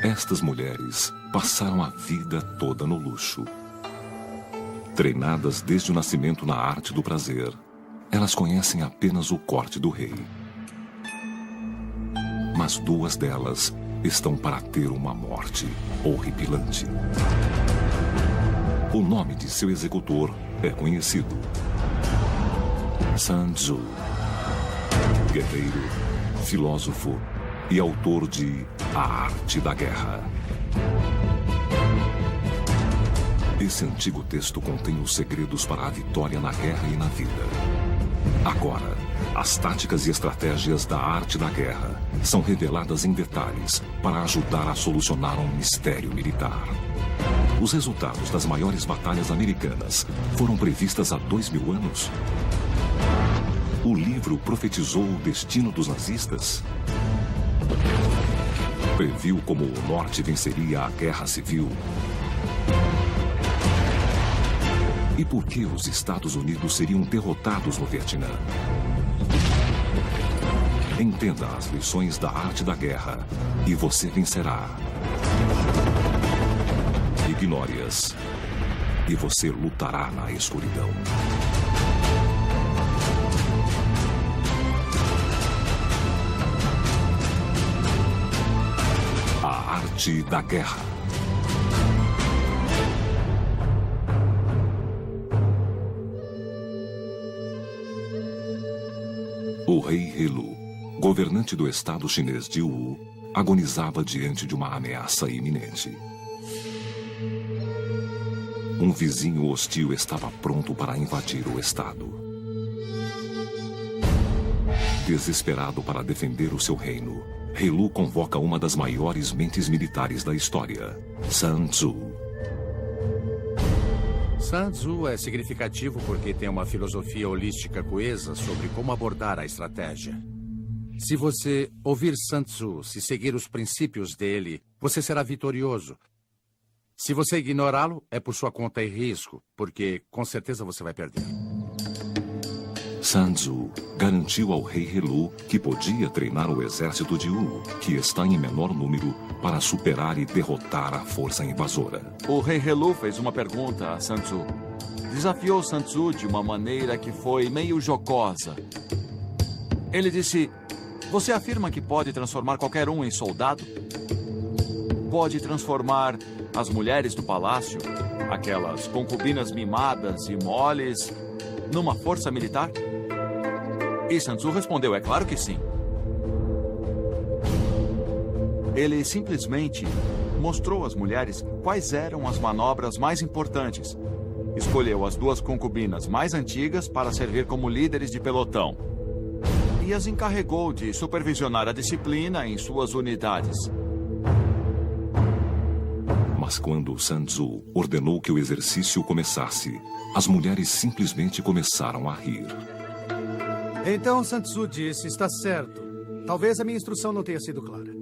Estas mulheres passaram a vida toda no luxo. Treinadas desde o nascimento na arte do prazer, elas conhecem apenas o corte do rei. Mas duas delas estão para ter uma morte horripilante. O nome de seu executor é conhecido: Sun Tzu, guerreiro, filósofo e autor de A Arte da Guerra. Esse antigo texto contém os segredos para a vitória na guerra e na vida. Agora, as táticas e estratégias da arte da guerra são reveladas em detalhes para ajudar a solucionar um mistério militar. Os resultados das maiores batalhas americanas foram previstas há 2000 anos? O livro profetizou o destino dos nazistas? Previu como o Norte venceria a Guerra Civil? E por que os Estados Unidos seriam derrotados no Vietnã? Entenda as lições da arte da guerra e você vencerá. Ignore-as e você lutará na escuridão. A Arte da Guerra. O rei Helu, governante do estado chinês de Wu, agonizava diante de uma ameaça iminente. Um vizinho hostil estava pronto para invadir o estado. Desesperado para defender o seu reino, Helu convoca uma das maiores mentes militares da história, Sun Tzu. Sun Tzu é significativo porque tem uma filosofia holística coesa sobre como abordar a estratégia. Se você ouvir Sun Tzu, se seguir os princípios dele, você será vitorioso. Se você ignorá-lo, é por sua conta e risco, porque com certeza você vai perder. Sun Tzu garantiu ao rei Helu que podia treinar o exército de Wu, que está em menor número, para superar e derrotar a força invasora. O rei Helu fez uma pergunta a Sun Tzu. Desafiou Sun Tzu de uma maneira que foi meio jocosa. Ele disse: "Você afirma que pode transformar qualquer um em soldado? Pode transformar as mulheres do palácio, aquelas concubinas mimadas e moles, numa força militar?" E Sun Tzu respondeu: "É claro que sim." Ele simplesmente mostrou às mulheres quais eram as manobras mais importantes. Escolheu as duas concubinas mais antigas para servir como líderes de pelotão. E as encarregou de supervisionar a disciplina em suas unidades. Mas quando Sun Tzu ordenou que o exercício começasse, as mulheres simplesmente começaram a rir. Então Sun Tzu disse: "Está certo. Talvez a minha instrução não tenha sido clara.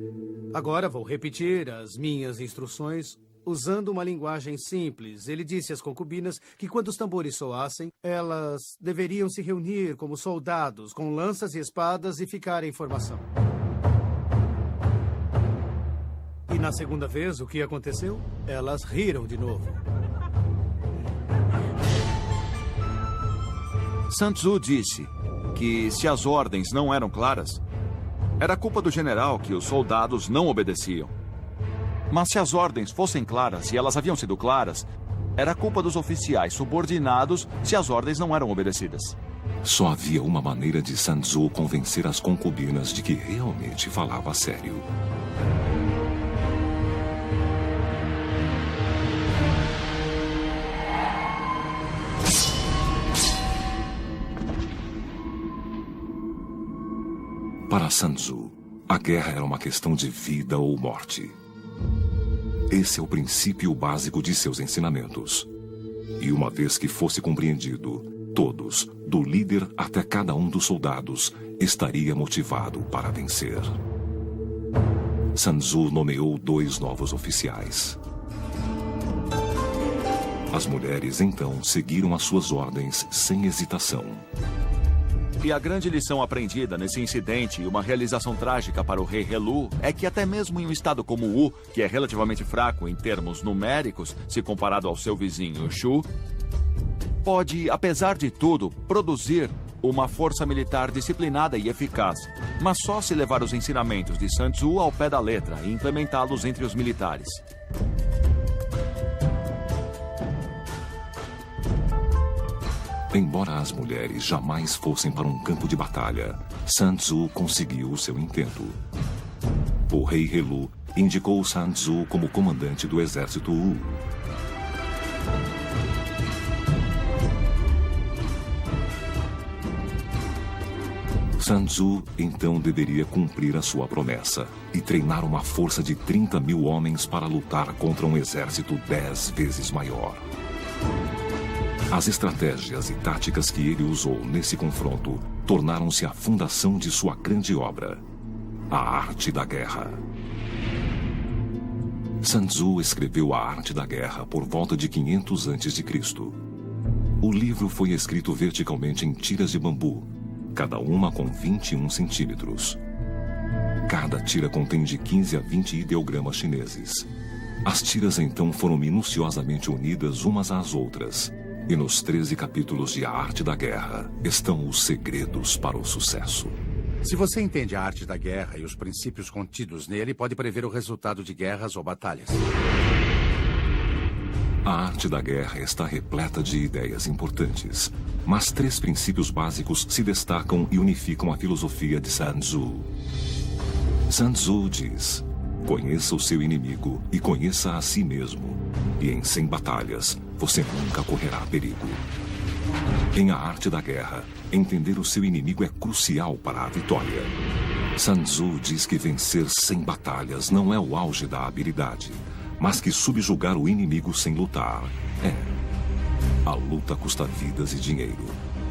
Agora vou repetir as minhas instruções usando uma linguagem simples." Ele disse às concubinas que quando os tambores soassem, elas deveriam se reunir como soldados, com lanças e espadas, e ficar em formação. E na segunda vez, o que aconteceu? Elas riram de novo. Sun Tzu disse que se as ordens não eram claras, era culpa do general que os soldados não obedeciam. Mas se as ordens fossem claras e elas haviam sido claras, era culpa dos oficiais subordinados se as ordens não eram obedecidas. Só havia uma maneira de Sun Tzu convencer as concubinas de que realmente falava sério. Para Sun Tzu, a guerra era uma questão de vida ou morte. Esse é o princípio básico de seus ensinamentos. E uma vez que fosse compreendido, todos, do líder até cada um dos soldados, estaria motivado para vencer. Sun Tzu nomeou 2 novos oficiais. As mulheres, então, seguiram as suas ordens sem hesitação. E a grande lição aprendida nesse incidente e uma realização trágica para o rei Helu é que até mesmo em um estado como Wu, que é relativamente fraco em termos numéricos, se comparado ao seu vizinho Shu, pode, apesar de tudo, produzir uma força militar disciplinada e eficaz, mas só se levar os ensinamentos de Sun Tzu ao pé da letra e implementá-los entre os militares. Embora as mulheres jamais fossem para um campo de batalha, Sun Tzu conseguiu o seu intento. O rei Helu indicou Sun Tzu como comandante do exército Wu. Sun Tzu então deveria cumprir a sua promessa e treinar uma força de 30.000 homens para lutar contra um exército 10 vezes maior. As estratégias e táticas que ele usou nesse confronto tornaram-se a fundação de sua grande obra, A Arte da Guerra. Sun Tzu escreveu A Arte da Guerra por volta de 500 a.C. O livro foi escrito verticalmente em tiras de bambu, cada uma com 21 centímetros. Cada tira contém de 15 a 20 ideogramas chineses. As tiras então foram minuciosamente unidas umas às outras. E nos 13 capítulos de A Arte da Guerra estão os segredos para o sucesso. Se você entende a arte da guerra e os princípios contidos nele, pode prever o resultado de guerras ou batalhas. A Arte da Guerra está repleta de ideias importantes, mas 3 princípios básicos se destacam e unificam a filosofia de Sun Tzu. Sun Tzu diz: conheça o seu inimigo e conheça a si mesmo, e em 100 batalhas você nunca correrá perigo. Em A Arte da Guerra, entender o seu inimigo é crucial para a vitória. Sun Tzu diz que vencer 100 batalhas não é o auge da habilidade, mas que subjugar o inimigo sem lutar é. A luta custa vidas e dinheiro.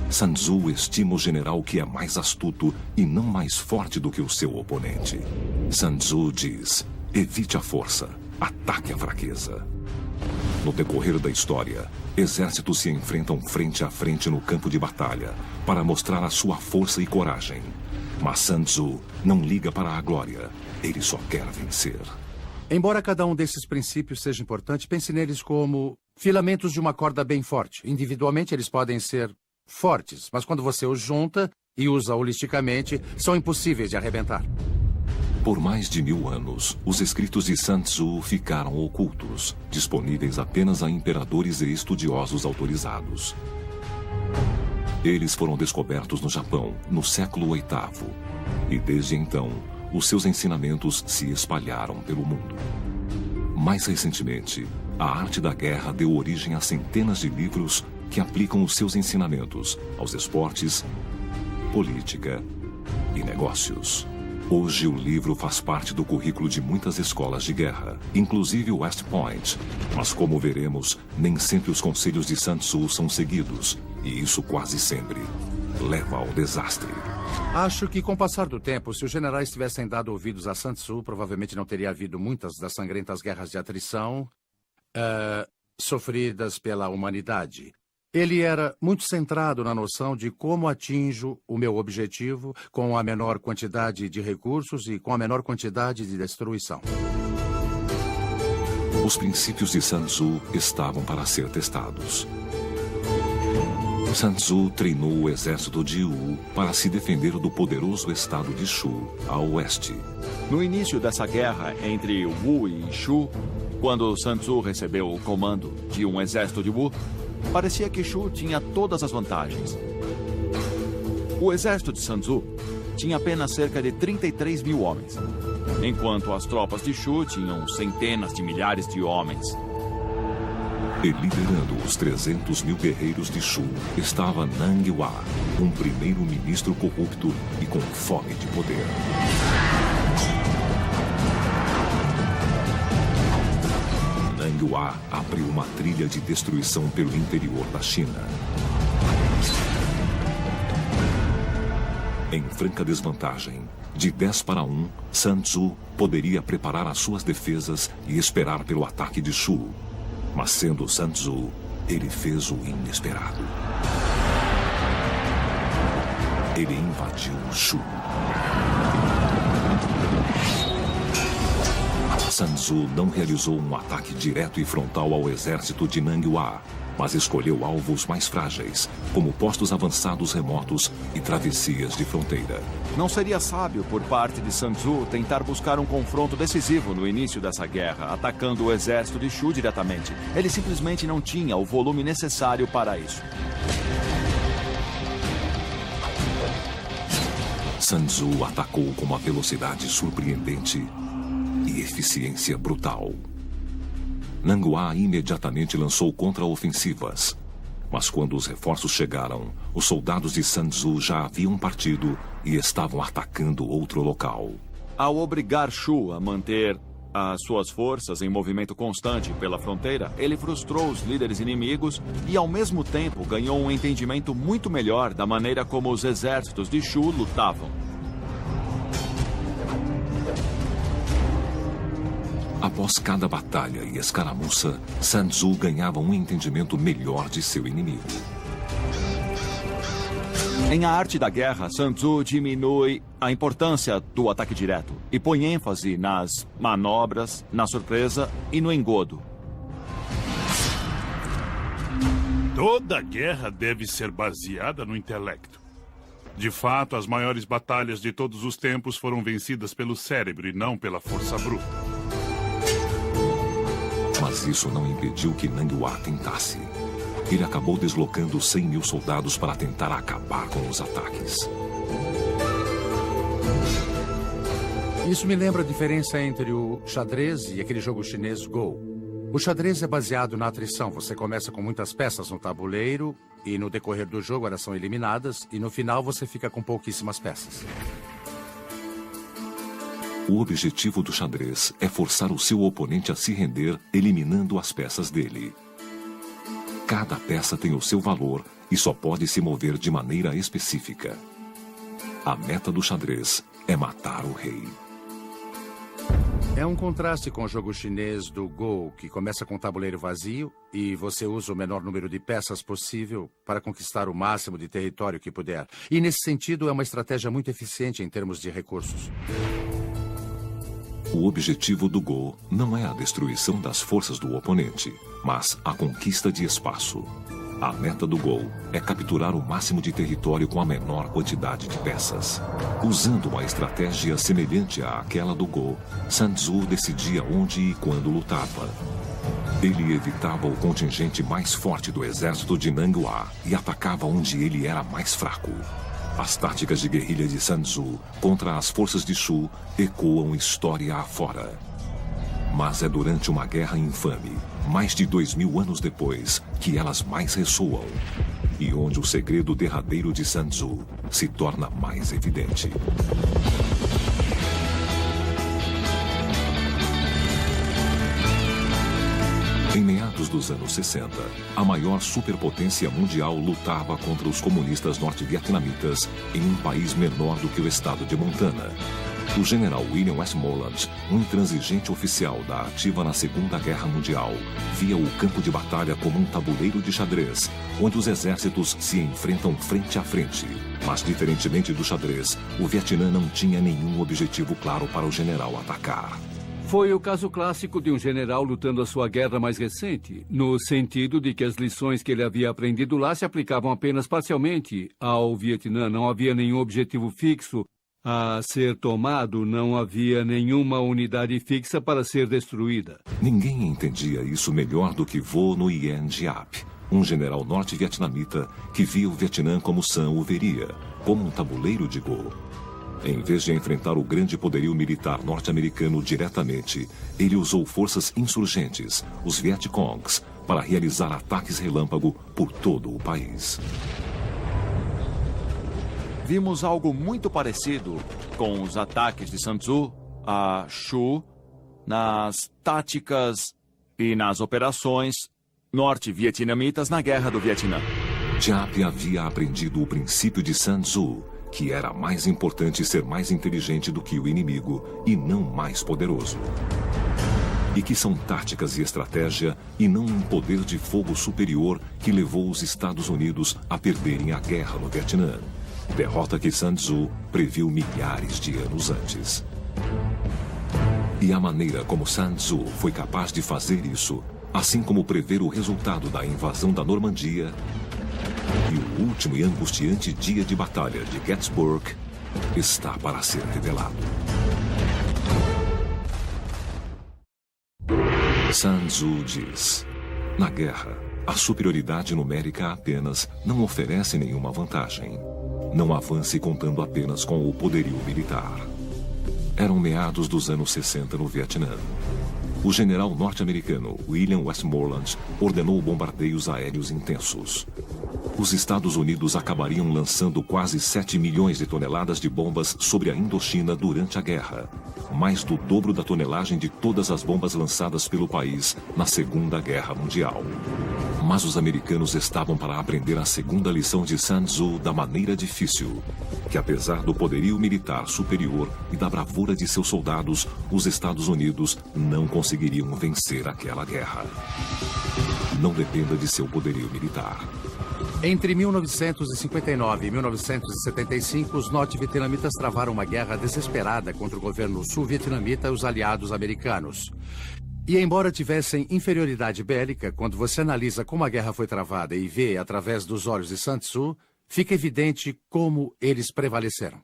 Sun Tzu estima o general que é mais astuto e não mais forte do que o seu oponente. Sun Tzu diz: evite a força, ataque a fraqueza. No decorrer da história, exércitos se enfrentam frente a frente no campo de batalha para mostrar a sua força e coragem. Mas Sun Tzu não liga para a glória, ele só quer vencer. Embora cada um desses princípios seja importante, pense neles como filamentos de uma corda bem forte. Individualmente eles podem ser fortes, mas quando você os junta e usa holisticamente, são impossíveis de arrebentar. Por mais de 1000 anos, os escritos de Sun Tzu ficaram ocultos, disponíveis apenas a imperadores e estudiosos autorizados. Eles foram descobertos no Japão, no século VIII, e desde então, os seus ensinamentos se espalharam pelo mundo. Mais recentemente, a Arte da Guerra deu origem a centenas de livros que aplicam os seus ensinamentos aos esportes, política e negócios. Hoje, o livro faz parte do currículo de muitas escolas de guerra, inclusive o West Point. Mas, como veremos, nem sempre os conselhos de Sun Tzu são seguidos, e isso quase sempre leva ao desastre. Acho que, com o passar do tempo, se os generais tivessem dado ouvidos a Sun Tzu, provavelmente não teria havido muitas das sangrentas guerras de atrição sofridas pela humanidade. Ele era muito centrado na noção de como atinjo o meu objetivo com a menor quantidade de recursos e com a menor quantidade de destruição. Os princípios de Sun Tzu estavam para ser testados. Sun Tzu treinou o exército de Wu para se defender do poderoso estado de Shu, a oeste. No início dessa guerra entre Wu e Shu, quando Sun Tzu recebeu o comando de um exército de Wu, parecia que Shu tinha todas as vantagens. O exército de Sun Tzu tinha apenas cerca de 33.000 homens, enquanto as tropas de Shu tinham centenas de milhares de homens. E liderando os 300.000 guerreiros de Shu estava Nang Hua, um primeiro-ministro corrupto e com fome de poder. Nang Hua abriu uma trilha de destruição pelo interior da China. Em franca desvantagem, de 10 para 1, Sun Tzu poderia preparar as suas defesas e esperar pelo ataque de Shu. Mas sendo Sun Tzu, ele fez o inesperado. ele invadiu Shu. Sun Tzu não realizou um ataque direto e frontal ao exército de Nang Hua, mas escolheu alvos mais frágeis, como postos avançados remotos e travessias de fronteira. Não seria sábio por parte de Sun Tzu tentar buscar um confronto decisivo no início dessa guerra, atacando o exército de Shu diretamente. Ele simplesmente não tinha o volume necessário para isso. Sun Tzu atacou com uma velocidade surpreendente e eficiência brutal. Nang Hua imediatamente lançou contra-ofensivas. Mas quando os reforços chegaram, os soldados de Sun Tzu já haviam partido e estavam atacando outro local. Ao obrigar Shu a manter as suas forças em movimento constante pela fronteira, ele frustrou os líderes inimigos e, ao mesmo tempo, ganhou um entendimento muito melhor da maneira como os exércitos de Shu lutavam. Após cada batalha e escaramuça, Sun Tzu ganhava um entendimento melhor de seu inimigo. Em A Arte da Guerra, Sun Tzu diminui a importância do ataque direto e põe ênfase nas manobras, na surpresa e no engodo. Toda guerra deve ser baseada no intelecto. De fato, as maiores batalhas de todos os tempos foram vencidas pelo cérebro e não pela força bruta. Mas isso não impediu que Nang Hua tentasse. Ele acabou deslocando 100.000 soldados para tentar acabar com os ataques. Isso me lembra a diferença entre o xadrez e aquele jogo chinês Go. O xadrez é baseado na atrição. Você começa com muitas peças no tabuleiro e no decorrer do jogo elas são eliminadas e no final você fica com pouquíssimas peças. O objetivo do xadrez é forçar o seu oponente a se render, eliminando as peças dele. Cada peça tem o seu valor e só pode se mover de maneira específica. A meta do xadrez é matar o rei. É um contraste com o jogo chinês do Go, que começa com o tabuleiro vazio e você usa o menor número de peças possível para conquistar o máximo de território que puder. E nesse sentido é uma estratégia muito eficiente em termos de recursos. O objetivo do Go não é a destruição das forças do oponente, mas a conquista de espaço. A meta do Go é capturar o máximo de território com a menor quantidade de peças. Usando uma estratégia semelhante àquela do Go, Sun Tzu decidia onde e quando lutava. Ele evitava o contingente mais forte do exército de Nang Hua e atacava onde ele era mais fraco. As táticas de guerrilha de Sun Tzu contra as forças de Shu ecoam história afora. Mas é durante uma guerra infame, mais de 2000 anos depois, que elas mais ressoam. E onde o segredo derradeiro de Sun Tzu se torna mais evidente. Em meados dos anos 60, a maior superpotência mundial lutava contra os comunistas norte-vietnamitas em um país menor do que o estado de Montana. O general William Westmoreland, um intransigente oficial da ativa na Segunda Guerra Mundial, via o campo de batalha como um tabuleiro de xadrez, onde os exércitos se enfrentam frente a frente. Mas, diferentemente do xadrez, o Vietnã não tinha nenhum objetivo claro para o general atacar. Foi o caso clássico de um general lutando a sua guerra mais recente, no sentido de que as lições que ele havia aprendido lá se aplicavam apenas parcialmente ao Vietnã. Não havia nenhum objetivo fixo a ser tomado, não havia nenhuma unidade fixa para ser destruída. Ninguém entendia isso melhor do que Vo Nguyen Giap, um general norte-vietnamita que via o Vietnã como Sun o veria, como um tabuleiro de Go. Em vez de enfrentar o grande poderio militar norte-americano diretamente, ele usou forças insurgentes, os Vietcongs, para realizar ataques relâmpago por todo o país. Vimos algo muito parecido com os ataques de Sun Tzu a Shu nas táticas e nas operações norte-vietnamitas na Guerra do Vietnã. Giap havia aprendido o princípio de Sun Tzu, que era mais importante ser mais inteligente do que o inimigo e não mais poderoso. E que são táticas e estratégia e não um poder de fogo superior que levou os Estados Unidos a perderem a guerra no Vietnã. derrota que Sun Tzu previu milhares de anos antes. E a maneira como Sun Tzu foi capaz de fazer isso, assim como prever o resultado da invasão da Normandia e o último e angustiante dia de batalha de Gettysburg, está para ser revelado. Sun Tzu diz: na guerra, a superioridade numérica apenas não oferece nenhuma vantagem. Não avance contando apenas com o poderio militar. Eram meados dos anos 60 no Vietnã. O general norte-americano William Westmoreland ordenou bombardeios aéreos intensos. Os Estados Unidos acabariam lançando quase 7 milhões de toneladas de bombas sobre a Indochina durante a guerra, mais do dobro da tonelagem de todas as bombas lançadas pelo país na Segunda Guerra Mundial. Mas os americanos estavam para aprender a segunda lição de Sun Tzu da maneira difícil, que apesar do poderio militar superior e da bravura de seus soldados, os Estados Unidos não conseguiriam vencer aquela guerra. Não dependa de seu poderio militar. Entre 1959 e 1975, os norte-vietnamitas travaram uma guerra desesperada contra o governo sul-vietnamita e os aliados americanos. E embora tivessem inferioridade bélica, quando você analisa como a guerra foi travada e vê através dos olhos de Sun Tzu, fica evidente como eles prevaleceram.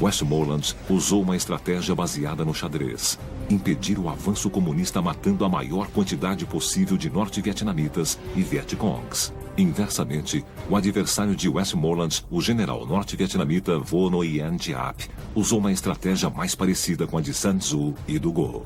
Westmoreland usou uma estratégia baseada no xadrez. Impedir o avanço comunista matando a maior quantidade possível de norte-vietnamitas e Vietcongs. Inversamente, o adversário de Westmoreland, o general norte-vietnamita Vo Nguyen Giap, usou uma estratégia mais parecida com a de Sun Tzu e do Go.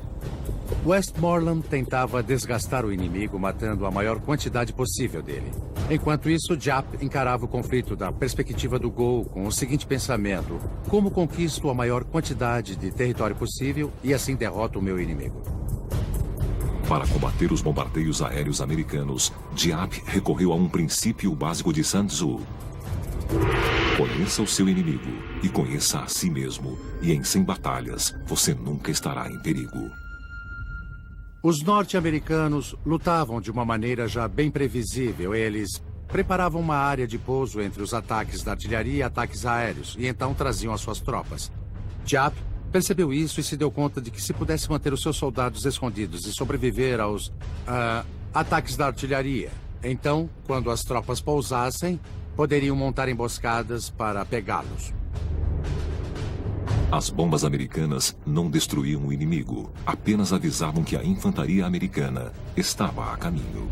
Westmoreland tentava desgastar o inimigo matando a maior quantidade possível dele. Enquanto isso, Giap encarava o conflito da perspectiva do Go com o seguinte pensamento: como conquisto a maior quantidade de território possível e assim derroto o meu inimigo. Para combater os bombardeios aéreos americanos, Giap recorreu a um princípio básico de Sun Tzu. Conheça o seu inimigo e conheça a si mesmo, e em 100 batalhas você nunca estará em perigo. Os norte-americanos lutavam de uma maneira já bem previsível. Eles preparavam uma área de pouso entre os ataques da artilharia e ataques aéreos, e então traziam as suas tropas. Giap percebeu isso e se deu conta de que se pudesse manter os seus soldados escondidos e sobreviver aos ataques da artilharia, então, quando as tropas pousassem, poderiam montar emboscadas para pegá-los. As bombas americanas não destruíam o inimigo, apenas avisavam que a infantaria americana estava a caminho.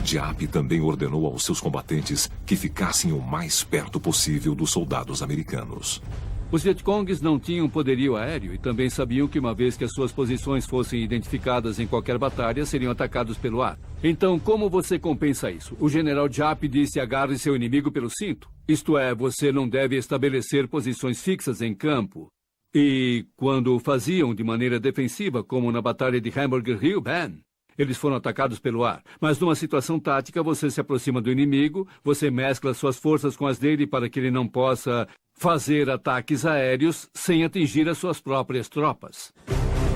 Giap também ordenou aos seus combatentes que ficassem o mais perto possível dos soldados americanos. Os Vietcongs não tinham poderio aéreo e também sabiam que uma vez que as suas posições fossem identificadas em qualquer batalha, seriam atacados pelo ar. Então, como você compensa isso? O general Giap disse: agarre seu inimigo pelo cinto. Isto é, você não deve estabelecer posições fixas em campo. E quando o faziam de maneira defensiva, como na batalha de Hamburger Hill, eles foram atacados pelo ar. Mas numa situação tática, você se aproxima do inimigo, você mescla suas forças com as dele para que ele não possa fazer ataques aéreos sem atingir as suas próprias tropas.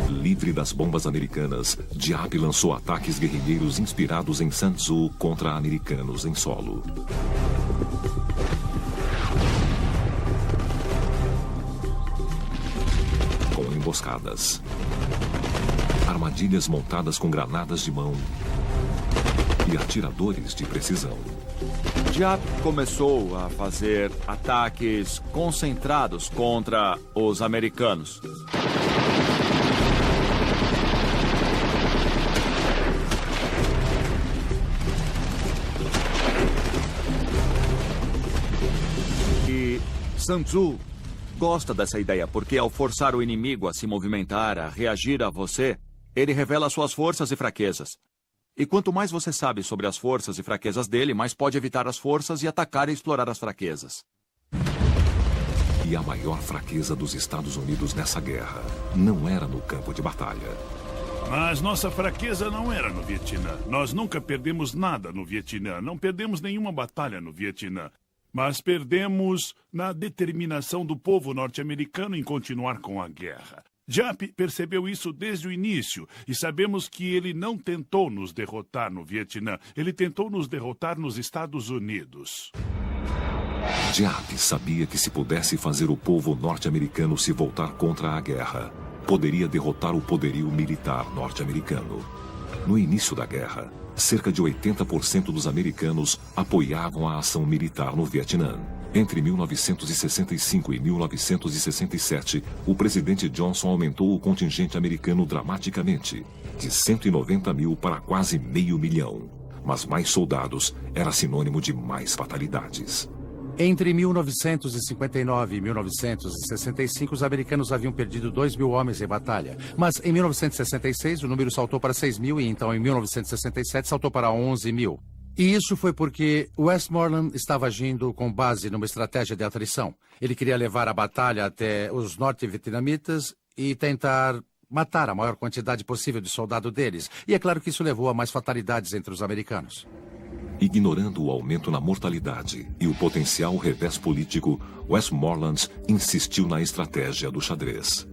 Livre das bombas americanas, Giap lançou ataques guerrilheiros inspirados em Sun Tzu contra americanos em solo. Com emboscadas, armadilhas montadas com granadas de mão e atiradores de precisão. Giap começou a fazer ataques concentrados contra os americanos. E Sun Tzu gosta dessa ideia, porque ao forçar o inimigo a se movimentar, a reagir a você, ele revela suas forças e fraquezas. E quanto mais você sabe sobre as forças e fraquezas dele, mais pode evitar as forças e atacar e explorar as fraquezas. E a maior fraqueza dos Estados Unidos nessa guerra não era no campo de batalha. Mas nossa fraqueza não era no Vietnã. Nós nunca perdemos nada no Vietnã. Não perdemos nenhuma batalha no Vietnã. Mas perdemos na determinação do povo norte-americano em continuar com a guerra. Giap percebeu isso desde o início e sabemos que ele não tentou nos derrotar no Vietnã. Ele tentou nos derrotar nos Estados Unidos. Giap sabia que se pudesse fazer o povo norte-americano se voltar contra a guerra, poderia derrotar o poderio militar norte-americano. No início da guerra, cerca de 80% dos americanos apoiavam a ação militar no Vietnã. Entre 1965 e 1967, o presidente Johnson aumentou o contingente americano dramaticamente, de 190 mil para quase 500 mil. Mas mais soldados era sinônimo de mais fatalidades. Entre 1959 e 1965, os americanos haviam perdido 2.000 homens em batalha. Mas em 1966, o número saltou para 6.000 e então em 1967 saltou para 11.000. E isso foi porque Westmoreland estava agindo com base numa estratégia de atrição. Ele queria levar a batalha até os norte-vietnamitas e tentar matar a maior quantidade possível de soldados deles. E é claro que isso levou a mais fatalidades entre os americanos. Ignorando o aumento na mortalidade e o potencial revés político, Westmoreland insistiu na estratégia do xadrez.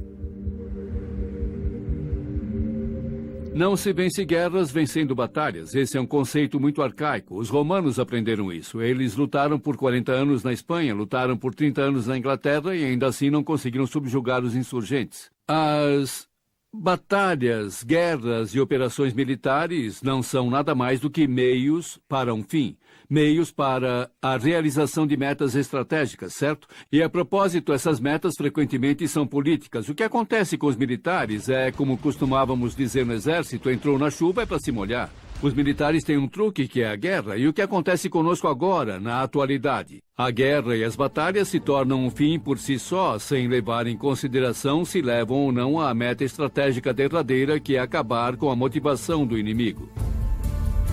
Não se vence guerras vencendo batalhas. Esse é um conceito muito arcaico. Os romanos aprenderam isso. Eles lutaram por 40 anos na Espanha, lutaram por 30 anos na Inglaterra e ainda assim não conseguiram subjugar os insurgentes. As batalhas, guerras e operações militares não são nada mais do que meios para um fim. Meios para a realização de metas estratégicas, certo? E a propósito, essas metas frequentemente são políticas. O que acontece com os militares é, como costumávamos dizer no exército, entrou na chuva é para se molhar. Os militares têm um truque que é a guerra, e o que acontece conosco agora, na atualidade? A guerra e as batalhas se tornam um fim por si só, sem levar em consideração se levam ou não à meta estratégica derradeira, que é acabar com a motivação do inimigo.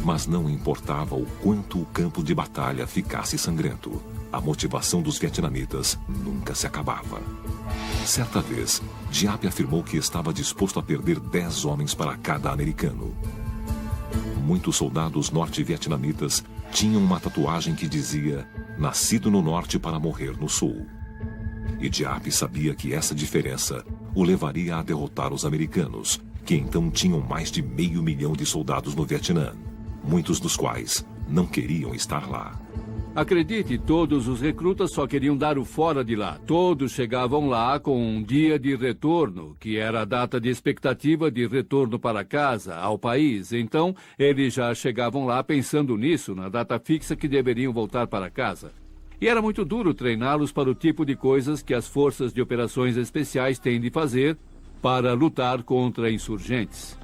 Mas não importava o quanto o campo de batalha ficasse sangrento, a motivação dos vietnamitas nunca se acabava. Certa vez, Giap afirmou que estava disposto a perder 10 homens para cada americano. Muitos soldados norte-vietnamitas tinham uma tatuagem que dizia "Nascido no norte para morrer no sul". E Giap sabia que essa diferença o levaria a derrotar os americanos, que então tinham mais de 500 mil de soldados no Vietnã, muitos dos quais não queriam estar lá. Acredite, todos os recrutas só queriam dar o fora de lá. Todos chegavam lá com um dia de retorno, que era a data de expectativa de retorno para casa, ao país. Então, eles já chegavam lá pensando nisso, na data fixa que deveriam voltar para casa. E era muito duro treiná-los para o tipo de coisas que as forças de operações especiais têm de fazer para lutar contra insurgentes.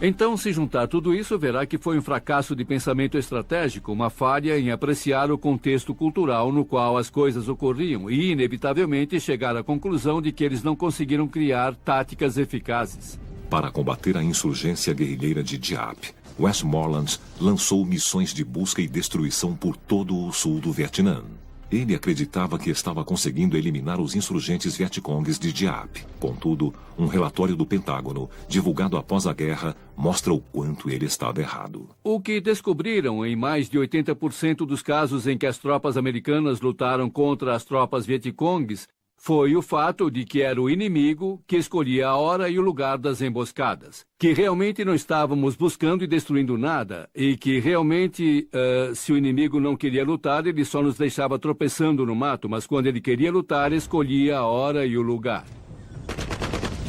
Então, se juntar tudo isso, verá que foi um fracasso de pensamento estratégico, uma falha em apreciar o contexto cultural no qual as coisas ocorriam e, inevitavelmente, chegar à conclusão de que eles não conseguiram criar táticas eficazes. Para combater a insurgência guerrilheira de Giap, Westmoreland lançou missões de busca e destruição por todo o sul do Vietnã. Ele acreditava que estava conseguindo eliminar os insurgentes Vietcongues de Giap. Contudo, um relatório do Pentágono, divulgado após a guerra, mostra o quanto ele estava errado. O que descobriram em mais de 80% dos casos em que as tropas americanas lutaram contra as tropas Vietcongues foi o fato de que era o inimigo que escolhia a hora e o lugar das emboscadas. Que realmente não estávamos buscando e destruindo nada. E que realmente, se o inimigo não queria lutar, ele só nos deixava tropeçando no mato. Mas quando ele queria lutar, escolhia a hora e o lugar.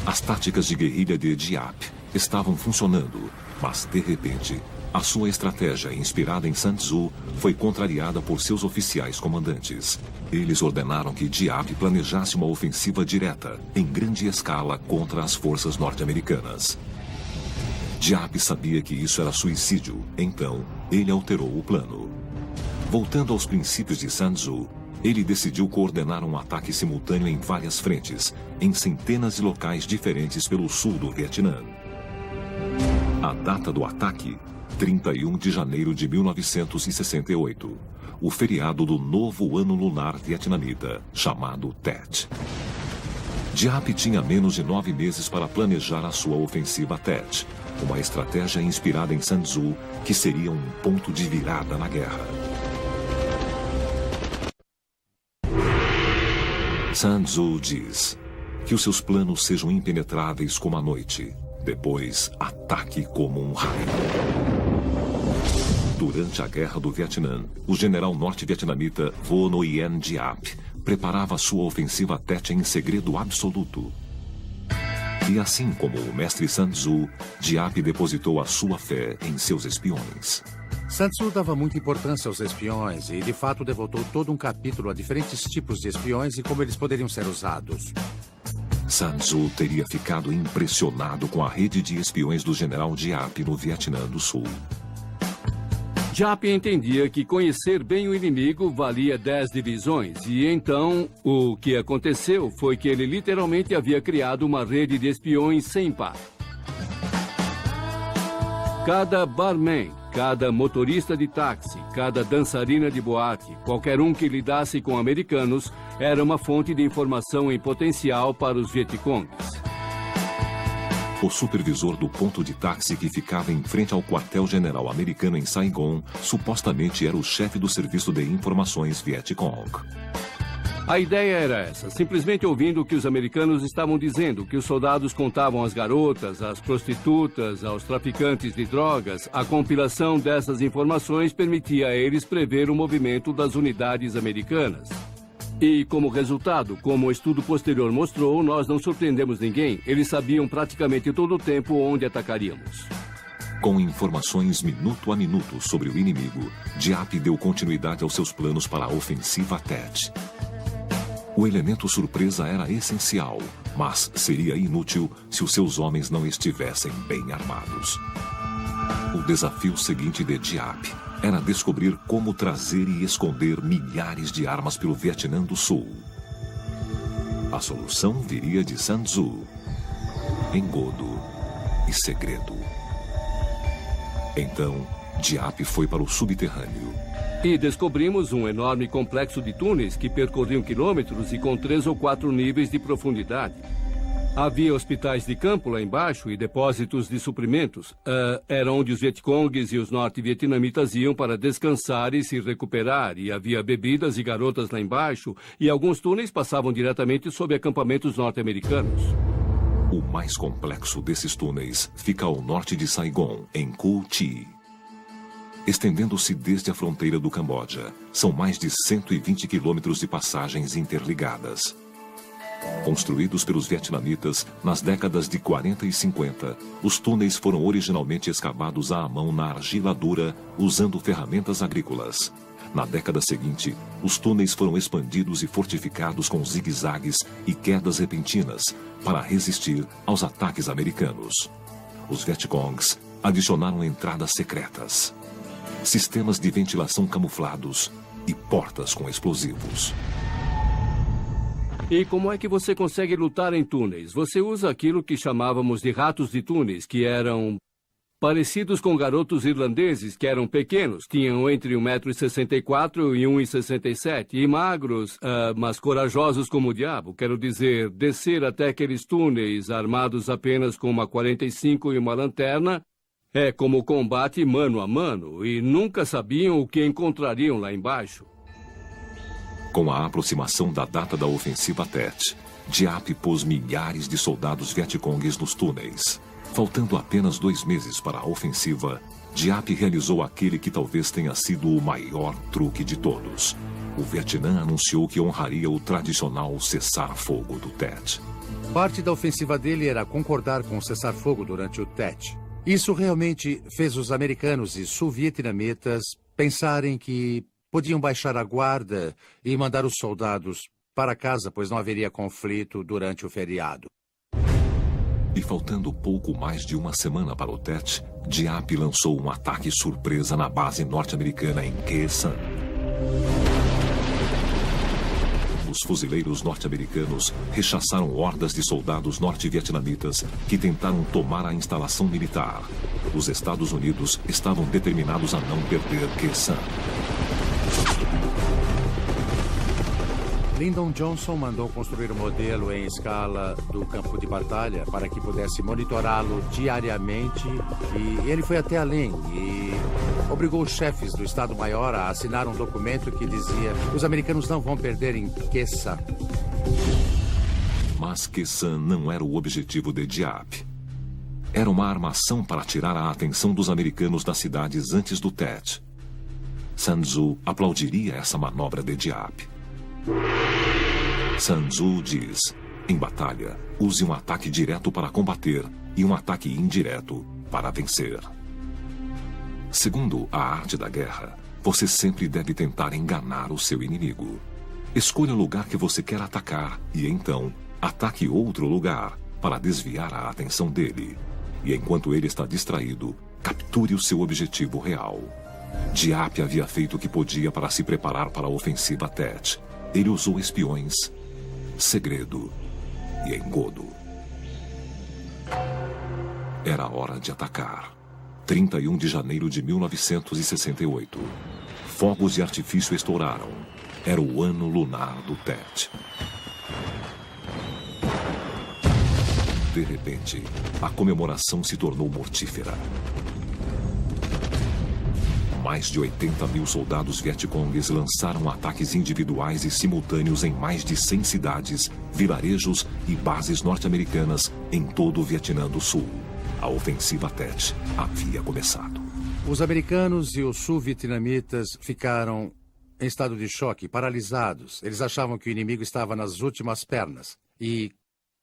As táticas de guerrilha de Giap estavam funcionando. Mas, de repente, a sua estratégia, inspirada em Sun Tzu, foi contrariada por seus oficiais comandantes. Eles ordenaram que Giap planejasse uma ofensiva direta, em grande escala, contra as forças norte-americanas. Giap sabia que isso era suicídio, então ele alterou o plano. Voltando aos princípios de Sun Tzu, ele decidiu coordenar um ataque simultâneo em várias frentes, em centenas de locais diferentes pelo sul do Vietnã. A data do ataque: 31 de janeiro de 1968, o feriado do novo ano lunar vietnamita, chamado Tet. Giap tinha menos de 9 meses para planejar a sua ofensiva Tet, uma estratégia inspirada em Sun Tzu que seria um ponto de virada na guerra. Sun Tzu diz: Que os seus planos sejam impenetráveis como a noite. Depois, ataque como um raio. Durante a Guerra do Vietnã, o general norte-vietnamita Vo Nguyen Giap preparava sua ofensiva Tet em segredo absoluto. E assim como o mestre Sun Tzu, Giap depositou a sua fé em seus espiões. Sun Tzu dava muita importância aos espiões e, de fato, devotou todo um capítulo a diferentes tipos de espiões e como eles poderiam ser usados. Sun Tzu teria ficado impressionado com a rede de espiões do general Giap no Vietnã do Sul. Giap entendia que conhecer bem o inimigo valia 10 divisões, e então o que aconteceu foi que ele literalmente havia criado uma rede de espiões sem par. Cada barman, cada motorista de táxi, cada dançarina de boate, qualquer um que lidasse com americanos, era uma fonte de informação em potencial para os Vietcongs. O supervisor do ponto de táxi que ficava em frente ao quartel-general americano em Saigon supostamente era o chefe do serviço de informações Vietcong. A ideia era essa, simplesmente ouvindo o que os americanos estavam dizendo, que os soldados contavam às garotas, às prostitutas, aos traficantes de drogas, a compilação dessas informações permitia a eles prever o movimento das unidades americanas. E, como resultado, como o estudo posterior mostrou, nós não surpreendemos ninguém. Eles sabiam praticamente todo o tempo onde atacaríamos. Com informações minuto a minuto sobre o inimigo, Giap deu continuidade aos seus planos para a ofensiva Tet. O elemento surpresa era essencial, mas seria inútil se os seus homens não estivessem bem armados. O desafio seguinte de Giap era descobrir como trazer e esconder milhares de armas pelo Vietnã do Sul. A solução viria de Sun Tzu, engodo e segredo. Então, Giap foi para o subterrâneo. E descobrimos um enorme complexo de túneis que percorriam quilômetros e com 3 ou 4 níveis de profundidade. Havia hospitais de campo lá embaixo e depósitos de suprimentos. Era onde os Vietcongs e os norte-vietnamitas iam para descansar e se recuperar. E havia bebidas e garotas lá embaixo. E alguns túneis passavam diretamente sob acampamentos norte-americanos. O mais complexo desses túneis fica ao norte de Saigon, em Cu Chi. Estendendo-se desde a fronteira do Camboja, são mais de 120 quilômetros de passagens interligadas. Construídos pelos vietnamitas nas décadas de 40 e 50, os túneis foram originalmente escavados à mão na argila dura, usando ferramentas agrícolas. Na década seguinte, os túneis foram expandidos e fortificados com zigue-zagues e quedas repentinas para resistir aos ataques americanos. Os Vietcongs adicionaram entradas secretas, sistemas de ventilação camuflados e portas com explosivos. E como é que você consegue lutar em túneis? Você usa aquilo que chamávamos de ratos de túneis, que eram parecidos com garotos irlandeses, que eram pequenos, tinham entre 1,64 m e 1,67 m, e magros, mas corajosos como o diabo. Quero dizer, descer até aqueles túneis armados apenas com uma 45 e uma lanterna é como combate mano a mano, e nunca sabiam o que encontrariam lá embaixo. Com a aproximação da data da ofensiva Tet, Giap pôs milhares de soldados Vietcongs nos túneis. Faltando apenas 2 meses para a ofensiva, Giap realizou aquele que talvez tenha sido o maior truque de todos. O Vietnã anunciou que honraria o tradicional cessar-fogo do Tet. Parte da ofensiva dele era concordar com o cessar-fogo durante o Tet. Isso realmente fez os americanos e sul-vietnamitas pensarem que podiam baixar a guarda e mandar os soldados para casa, pois não haveria conflito durante o feriado. E faltando pouco mais de uma semana para o Tet, Giap lançou um ataque surpresa na base norte-americana em Khe Sanh. Os fuzileiros norte-americanos rechaçaram hordas de soldados norte-vietnamitas que tentaram tomar a instalação militar. Os Estados Unidos estavam determinados a não perder Khe Sanh. Lyndon Johnson mandou construir um modelo em escala do campo de batalha para que pudesse monitorá-lo diariamente, e ele foi até além e obrigou os chefes do Estado-Maior a assinar um documento que dizia: os americanos não vão perder em Khe Sanh. Mas Quessan não era o objetivo de Diap. Era uma armação para tirar a atenção dos americanos das cidades antes do Tet. Sun Tzu aplaudiria essa manobra de Diap. Sun Tzu diz: em batalha, use um ataque direto para combater e um ataque indireto para vencer. Segundo a arte da guerra, você sempre deve tentar enganar o seu inimigo. Escolha o lugar que você quer atacar e então ataque outro lugar para desviar a atenção dele. E enquanto ele está distraído, capture o seu objetivo real. Diap havia feito o que podia para se preparar para a ofensiva Tet. Ele usou espiões, segredo e engodo. Era hora de atacar. 31 de janeiro de 1968. Fogos de artifício estouraram. Era o ano lunar do Tet. De repente, a comemoração se tornou mortífera. Mais de 80 mil soldados vietcongues lançaram ataques individuais e simultâneos em mais de 100 cidades, vilarejos e bases norte-americanas em todo o Vietnã do Sul. A ofensiva Tet havia começado. Os americanos e os sul-vietnamitas ficaram em estado de choque, paralisados. Eles achavam que o inimigo estava nas últimas pernas. E,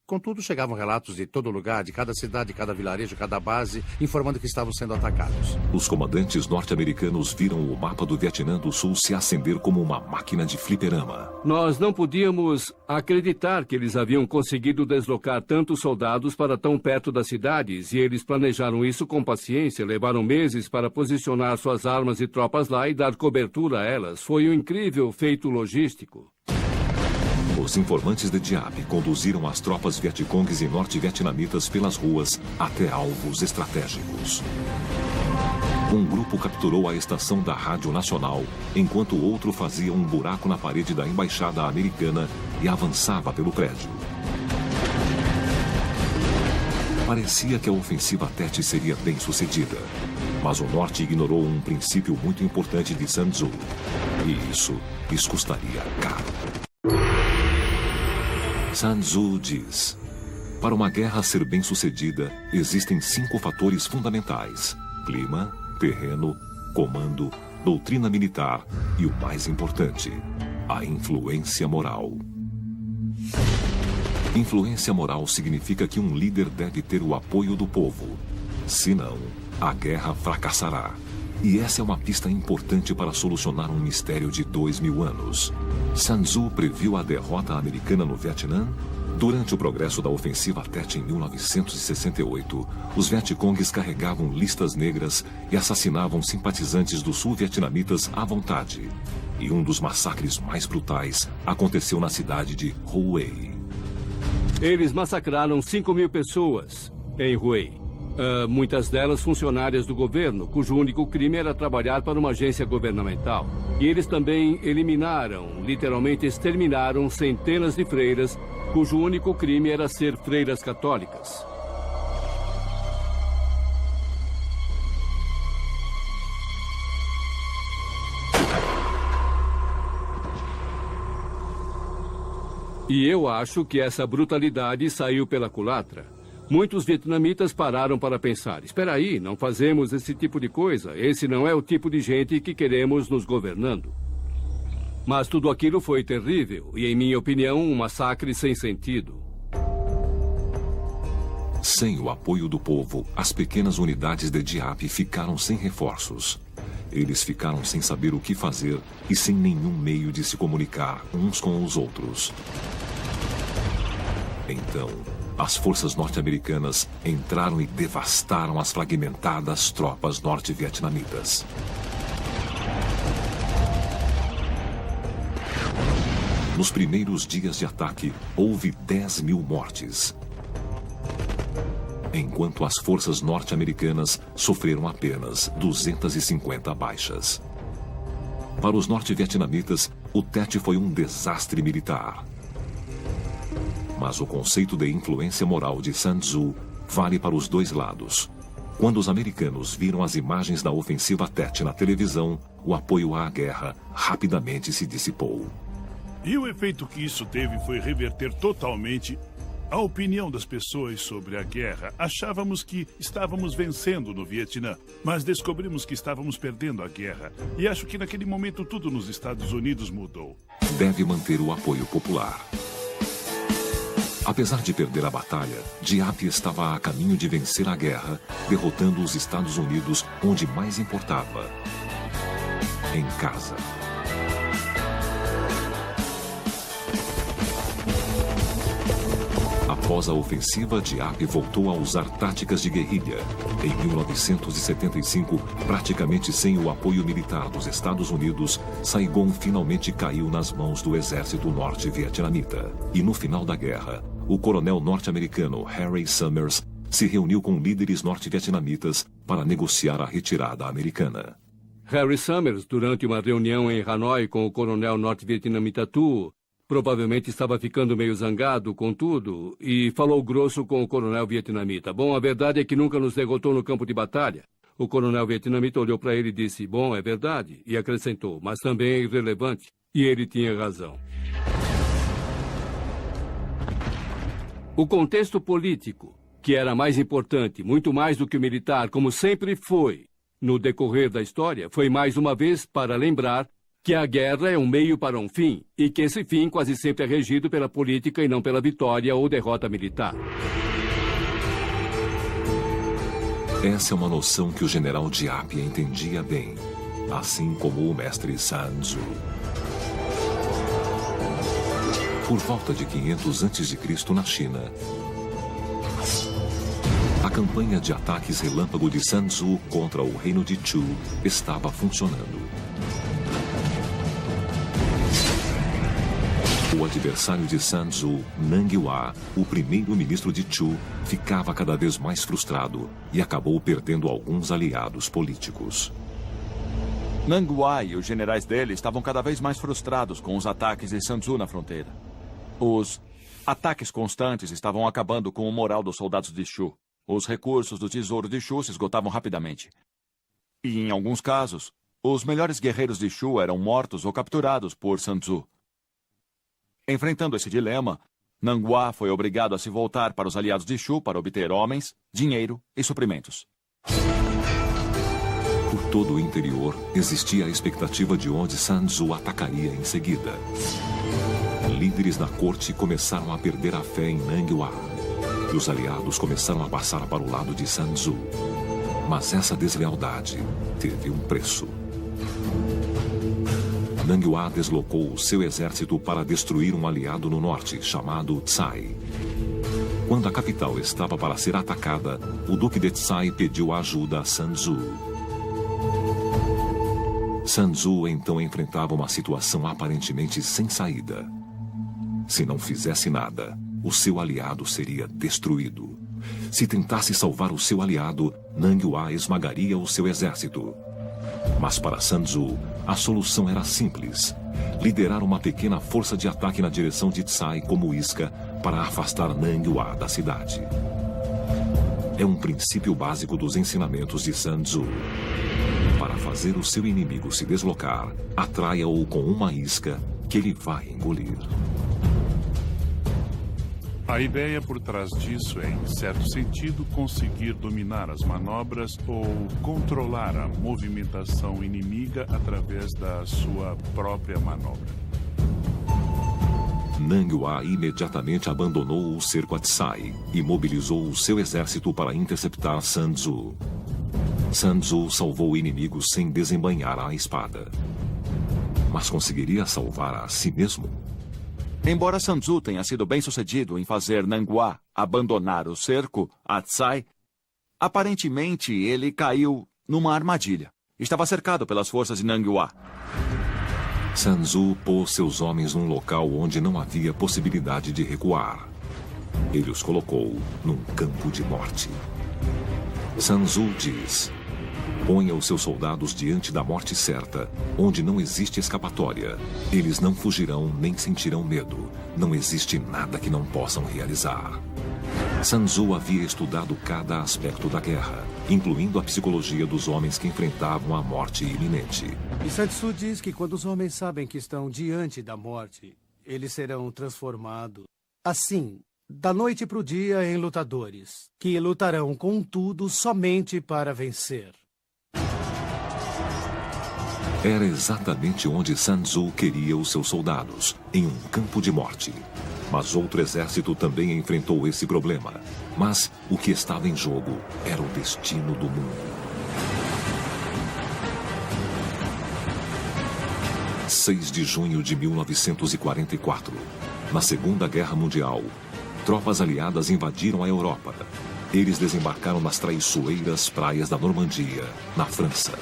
contudo, chegavam relatos de todo lugar, de cada cidade, cada vilarejo, cada base, informando que estavam sendo atacados. Os comandantes norte-americanos viram o mapa do Vietnã do Sul se acender como uma máquina de fliperama. Nós não podíamos acreditar que eles haviam conseguido deslocar tantos soldados para tão perto das cidades, e eles planejaram isso com paciência, levaram meses para posicionar suas armas e tropas lá e dar cobertura a elas. Foi um incrível feito logístico. Os informantes de Diap conduziram as tropas vietcongues e norte-vietnamitas pelas ruas até alvos estratégicos. Um grupo capturou a estação da Rádio Nacional, enquanto o outro fazia um buraco na parede da embaixada americana e avançava pelo prédio. Parecia que a ofensiva Tet seria bem sucedida, mas o norte ignorou um princípio muito importante de Sun Tzu, e isso lhes custaria caro. Sun Tzu diz: para uma guerra ser bem-sucedida, existem 5 fatores fundamentais: clima, terreno, comando, doutrina militar e o mais importante, a influência moral. Influência moral significa que um líder deve ter o apoio do povo. Senão, a guerra fracassará. E essa é uma pista importante para solucionar um mistério de 2000 anos. Sun Tzu previu a derrota americana no Vietnã? Durante o progresso da ofensiva Tet em 1968, os vietcongues carregavam listas negras e assassinavam simpatizantes dos sul-vietnamitas à vontade. E um dos massacres mais brutais aconteceu na cidade de Hue. Eles massacraram 5.000 pessoas em Hue. Muitas delas funcionárias do governo, cujo único crime era trabalhar para uma agência governamental. E eles também eliminaram, literalmente exterminaram, centenas de freiras, cujo único crime era ser freiras católicas. E eu acho que essa brutalidade saiu pela culatra. Muitos vietnamitas pararam para pensar: espera aí, não fazemos esse tipo de coisa. Esse não é o tipo de gente que queremos nos governando. Mas tudo aquilo foi terrível e, em minha opinião, um massacre sem sentido. Sem o apoio do povo, as pequenas unidades de Diap ficaram sem reforços. Eles ficaram sem saber o que fazer e sem nenhum meio de se comunicar uns com os outros. Então, as forças norte-americanas entraram e devastaram as fragmentadas tropas norte-vietnamitas. Nos primeiros dias de ataque, houve 10.000 mortes, enquanto as forças norte-americanas sofreram apenas 250 baixas. Para os norte-vietnamitas, o Tet foi um desastre militar. Mas o conceito de influência moral de Sun Tzu vale para os dois lados. Quando os americanos viram as imagens da ofensiva Tet na televisão, o apoio à guerra rapidamente se dissipou. E o efeito que isso teve foi reverter totalmente A opinião das pessoas sobre a guerra, achávamos que estávamos vencendo no Vietnã, mas descobrimos que estávamos perdendo a guerra. E acho que naquele momento tudo nos Estados Unidos mudou. Deve manter o apoio popular. Apesar de perder a batalha, Diap estava a caminho de vencer a guerra, derrotando os Estados Unidos onde mais importava: em casa. Após a ofensiva, Diap voltou a usar táticas de guerrilha. Em 1975, praticamente sem o apoio militar dos Estados Unidos, Saigon finalmente caiu nas mãos do exército norte-vietnamita. E no final da guerra, o coronel norte-americano Harry Summers se reuniu com líderes norte-vietnamitas para negociar a retirada americana. Harry Summers, durante uma reunião em Hanoi com o coronel norte-vietnamita Tu, provavelmente estava ficando meio zangado com tudo e falou grosso com o coronel vietnamita. Bom, a verdade é que nunca nos derrotou no campo de batalha. O coronel vietnamita olhou para ele e disse, bom, é verdade, e acrescentou, mas também é irrelevante. E ele tinha razão. O contexto político, que era mais importante, muito mais do que o militar, como sempre foi, no decorrer da história, foi mais uma vez para lembrar que a guerra é um meio para um fim, e que esse fim quase sempre é regido pela política e não pela vitória ou derrota militar. Essa é uma noção que o general Diap entendia bem, assim como o mestre Sun Tzu. Por volta de 500 a.C. na China, a campanha de ataques relâmpago de Sun Tzu contra o reino de Chu estava funcionando. O adversário de Sun Tzu, Nang Hua, o primeiro-ministro de Chu, ficava cada vez mais frustrado e acabou perdendo alguns aliados políticos. Nang Hua e os generais dele estavam cada vez mais frustrados com os ataques de Sun Tzu na fronteira. Os ataques constantes estavam acabando com o moral dos soldados de Chu. Os recursos do tesouro de Chu se esgotavam rapidamente. E, em alguns casos, os melhores guerreiros de Chu eram mortos ou capturados por Sun Tzu. Enfrentando esse dilema, Nang Hua foi obrigado a se voltar para os aliados de Chu para obter homens, dinheiro e suprimentos. Por todo o interior, existia a expectativa de onde Sun Tzu atacaria em seguida. Líderes na corte começaram a perder a fé em Nang Hua. E os aliados começaram a passar para o lado de Sun Tzu. Mas essa deslealdade teve um preço. Nang Hua deslocou o seu exército para destruir um aliado no norte, chamado Tsai. Quando a capital estava para ser atacada, o duque de Tsai pediu ajuda a Sun Tzu. Sun Tzu então enfrentava uma situação aparentemente sem saída. Se não fizesse nada, o seu aliado seria destruído. Se tentasse salvar o seu aliado, Nang Hua esmagaria o seu exército. Mas para Sun Tzu, a solução era simples: liderar uma pequena força de ataque na direção de Tsai como isca para afastar Nang Hua da cidade. É um princípio básico dos ensinamentos de Sun Tzu. Para fazer o seu inimigo se deslocar, atraia-o com uma isca que ele vai engolir. A ideia por trás disso é, em certo sentido, conseguir dominar as manobras ou controlar a movimentação inimiga através da sua própria manobra. Nang Hua imediatamente abandonou o cerco a Tsai e mobilizou o seu exército para interceptar Sun Tzu. Sun Tzu salvou o inimigo sem desembainhar a espada. Mas conseguiria salvar a si mesmo? Embora Sun Tzu tenha sido bem-sucedido em fazer Nang Hua abandonar o cerco a Tsai, aparentemente ele caiu numa armadilha. Estava cercado pelas forças de Nang Hua. Sun Tzu pôs seus homens num local onde não havia possibilidade de recuar. Ele os colocou num campo de morte. Sun Tzu diz: ponha os seus soldados diante da morte certa, onde não existe escapatória. Eles não fugirão nem sentirão medo. Não existe nada que não possam realizar. Sun Tzu havia estudado cada aspecto da guerra, incluindo a psicologia dos homens que enfrentavam a morte iminente. E Sun Tzu diz que quando os homens sabem que estão diante da morte, eles serão transformados. Assim, da noite para o dia em lutadores, que lutarão com tudo somente para vencer. Era exatamente onde Sun Tzu queria os seus soldados, em um campo de morte. Mas outro exército também enfrentou esse problema. Mas o que estava em jogo era o destino do mundo. 6 de junho de 1944. Na Segunda Guerra Mundial, tropas aliadas invadiram a Europa. Eles desembarcaram nas traiçoeiras praias da Normandia, na França.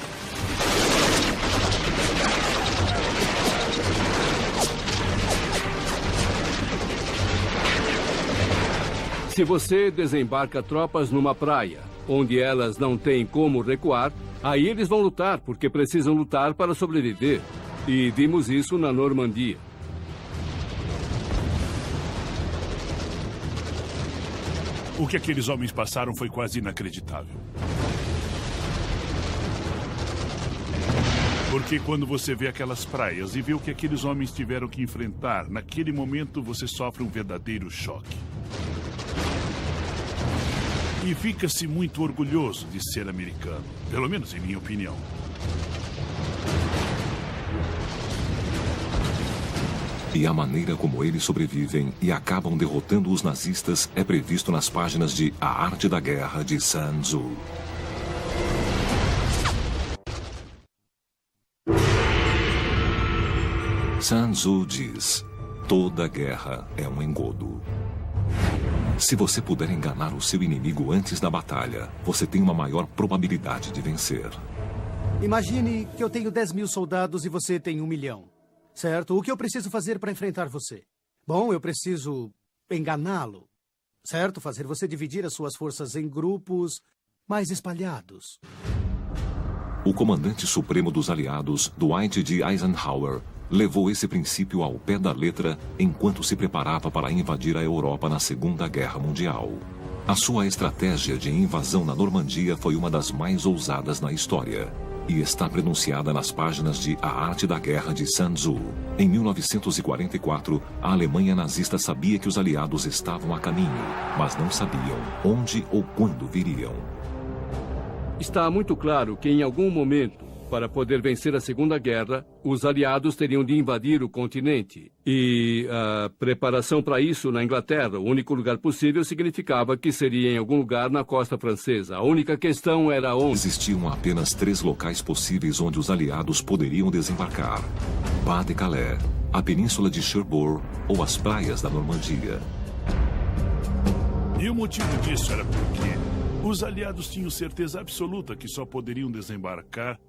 Se você desembarca tropas numa praia, onde elas não têm como recuar, aí eles vão lutar, porque precisam lutar para sobreviver. E vimos isso na Normandia. O que aqueles homens passaram foi quase inacreditável. Porque quando você vê aquelas praias e vê o que aqueles homens tiveram que enfrentar, naquele momento você sofre um verdadeiro choque. E fica-se muito orgulhoso de ser americano, pelo menos em minha opinião. E a maneira como eles sobrevivem e acabam derrotando os nazistas é previsto nas páginas de A Arte da Guerra, de Sun Tzu. Sun Tzu diz: toda guerra é um engodo. Se você puder enganar o seu inimigo antes da batalha, você tem uma maior probabilidade de vencer. Imagine que eu tenho 10.000 soldados e você tem 1 milhão. Certo? O que eu preciso fazer para enfrentar você? Bom, eu preciso enganá-lo. Certo? Fazer você dividir as suas forças em grupos mais espalhados. O comandante supremo dos aliados, Dwight D. Eisenhower, levou esse princípio ao pé da letra enquanto se preparava para invadir a Europa na Segunda Guerra Mundial. A sua estratégia de invasão na Normandia foi uma das mais ousadas na história e está pronunciada nas páginas de A Arte da Guerra, de Sun Tzu. Em 1944, a Alemanha nazista sabia que os aliados estavam a caminho, mas não sabiam onde ou quando viriam. Está muito claro que em algum momento, para poder vencer a Segunda Guerra, os aliados teriam de invadir o continente. E a preparação para isso na Inglaterra, o único lugar possível, significava que seria em algum lugar na costa francesa. A única questão era onde. Existiam apenas 3 locais possíveis onde os aliados poderiam desembarcar: Pas-de-Calais, a península de Cherbourg ou as praias da Normandia. E o motivo disso era porque os aliados tinham certeza absoluta que só poderiam desembarcar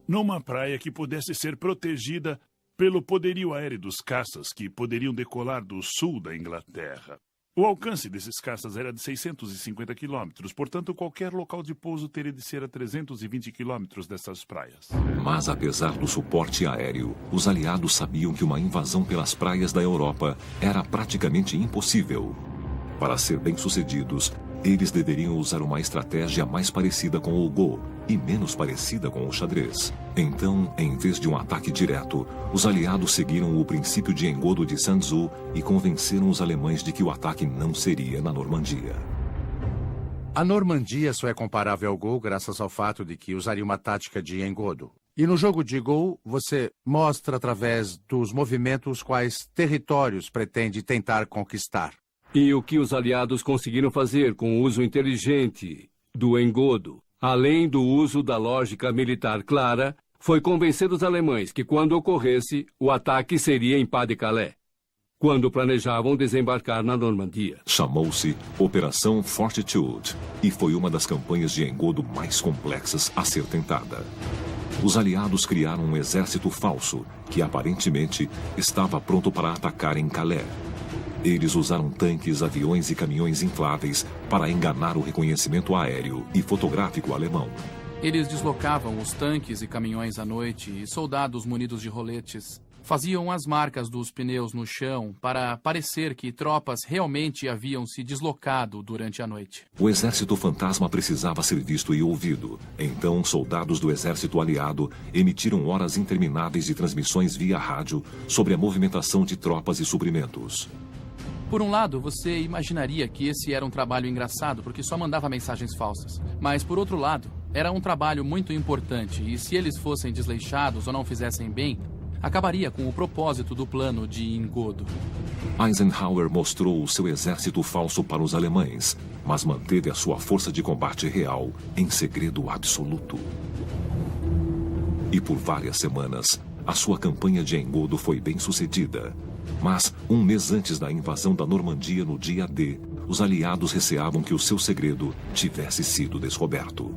numa praia que pudesse ser protegida pelo poderio aéreo dos caças que poderiam decolar do sul da Inglaterra. O alcance desses caças era de 650 quilômetros, portanto, qualquer local de pouso teria de ser a 320 quilômetros dessas praias. Mas, apesar do suporte aéreo, os aliados sabiam que uma invasão pelas praias da Europa era praticamente impossível. Para ser bem-sucedidos, eles deveriam usar uma estratégia mais parecida com o Go e menos parecida com o xadrez. Então, em vez de um ataque direto, os aliados seguiram o princípio de engodo de Sun Tzu e convenceram os alemães de que o ataque não seria na Normandia. A Normandia só é comparável ao Go graças ao fato de que usaria uma tática de engodo. E no jogo de Go, você mostra através dos movimentos quais territórios pretende tentar conquistar. E o que os aliados conseguiram fazer com o uso inteligente do engodo, além do uso da lógica militar clara, foi convencer os alemães que, quando ocorresse, o ataque seria em Pas-de-Calais, quando planejavam desembarcar na Normandia. Chamou-se Operação Fortitude e foi uma das campanhas de engodo mais complexas a ser tentada. Os aliados criaram um exército falso que, aparentemente, estava pronto para atacar em Calais. Eles usaram tanques, aviões e caminhões infláveis para enganar o reconhecimento aéreo e fotográfico alemão. Eles deslocavam os tanques e caminhões à noite e soldados munidos de roletes faziam as marcas dos pneus no chão para parecer que tropas realmente haviam se deslocado durante a noite. O exército fantasma precisava ser visto e ouvido. Então, soldados do exército aliado emitiram horas intermináveis de transmissões via rádio sobre a movimentação de tropas e suprimentos. Por um lado, você imaginaria que esse era um trabalho engraçado porque só mandava mensagens falsas. Mas, por outro lado, era um trabalho muito importante e se eles fossem desleixados ou não fizessem bem, acabaria com o propósito do plano de engodo. Eisenhower mostrou o seu exército falso para os alemães, mas manteve a sua força de combate real em segredo absoluto. E por várias semanas, a sua campanha de engodo foi bem sucedida. Mas, um mês antes da invasão da Normandia no dia D, os aliados receavam que o seu segredo tivesse sido descoberto.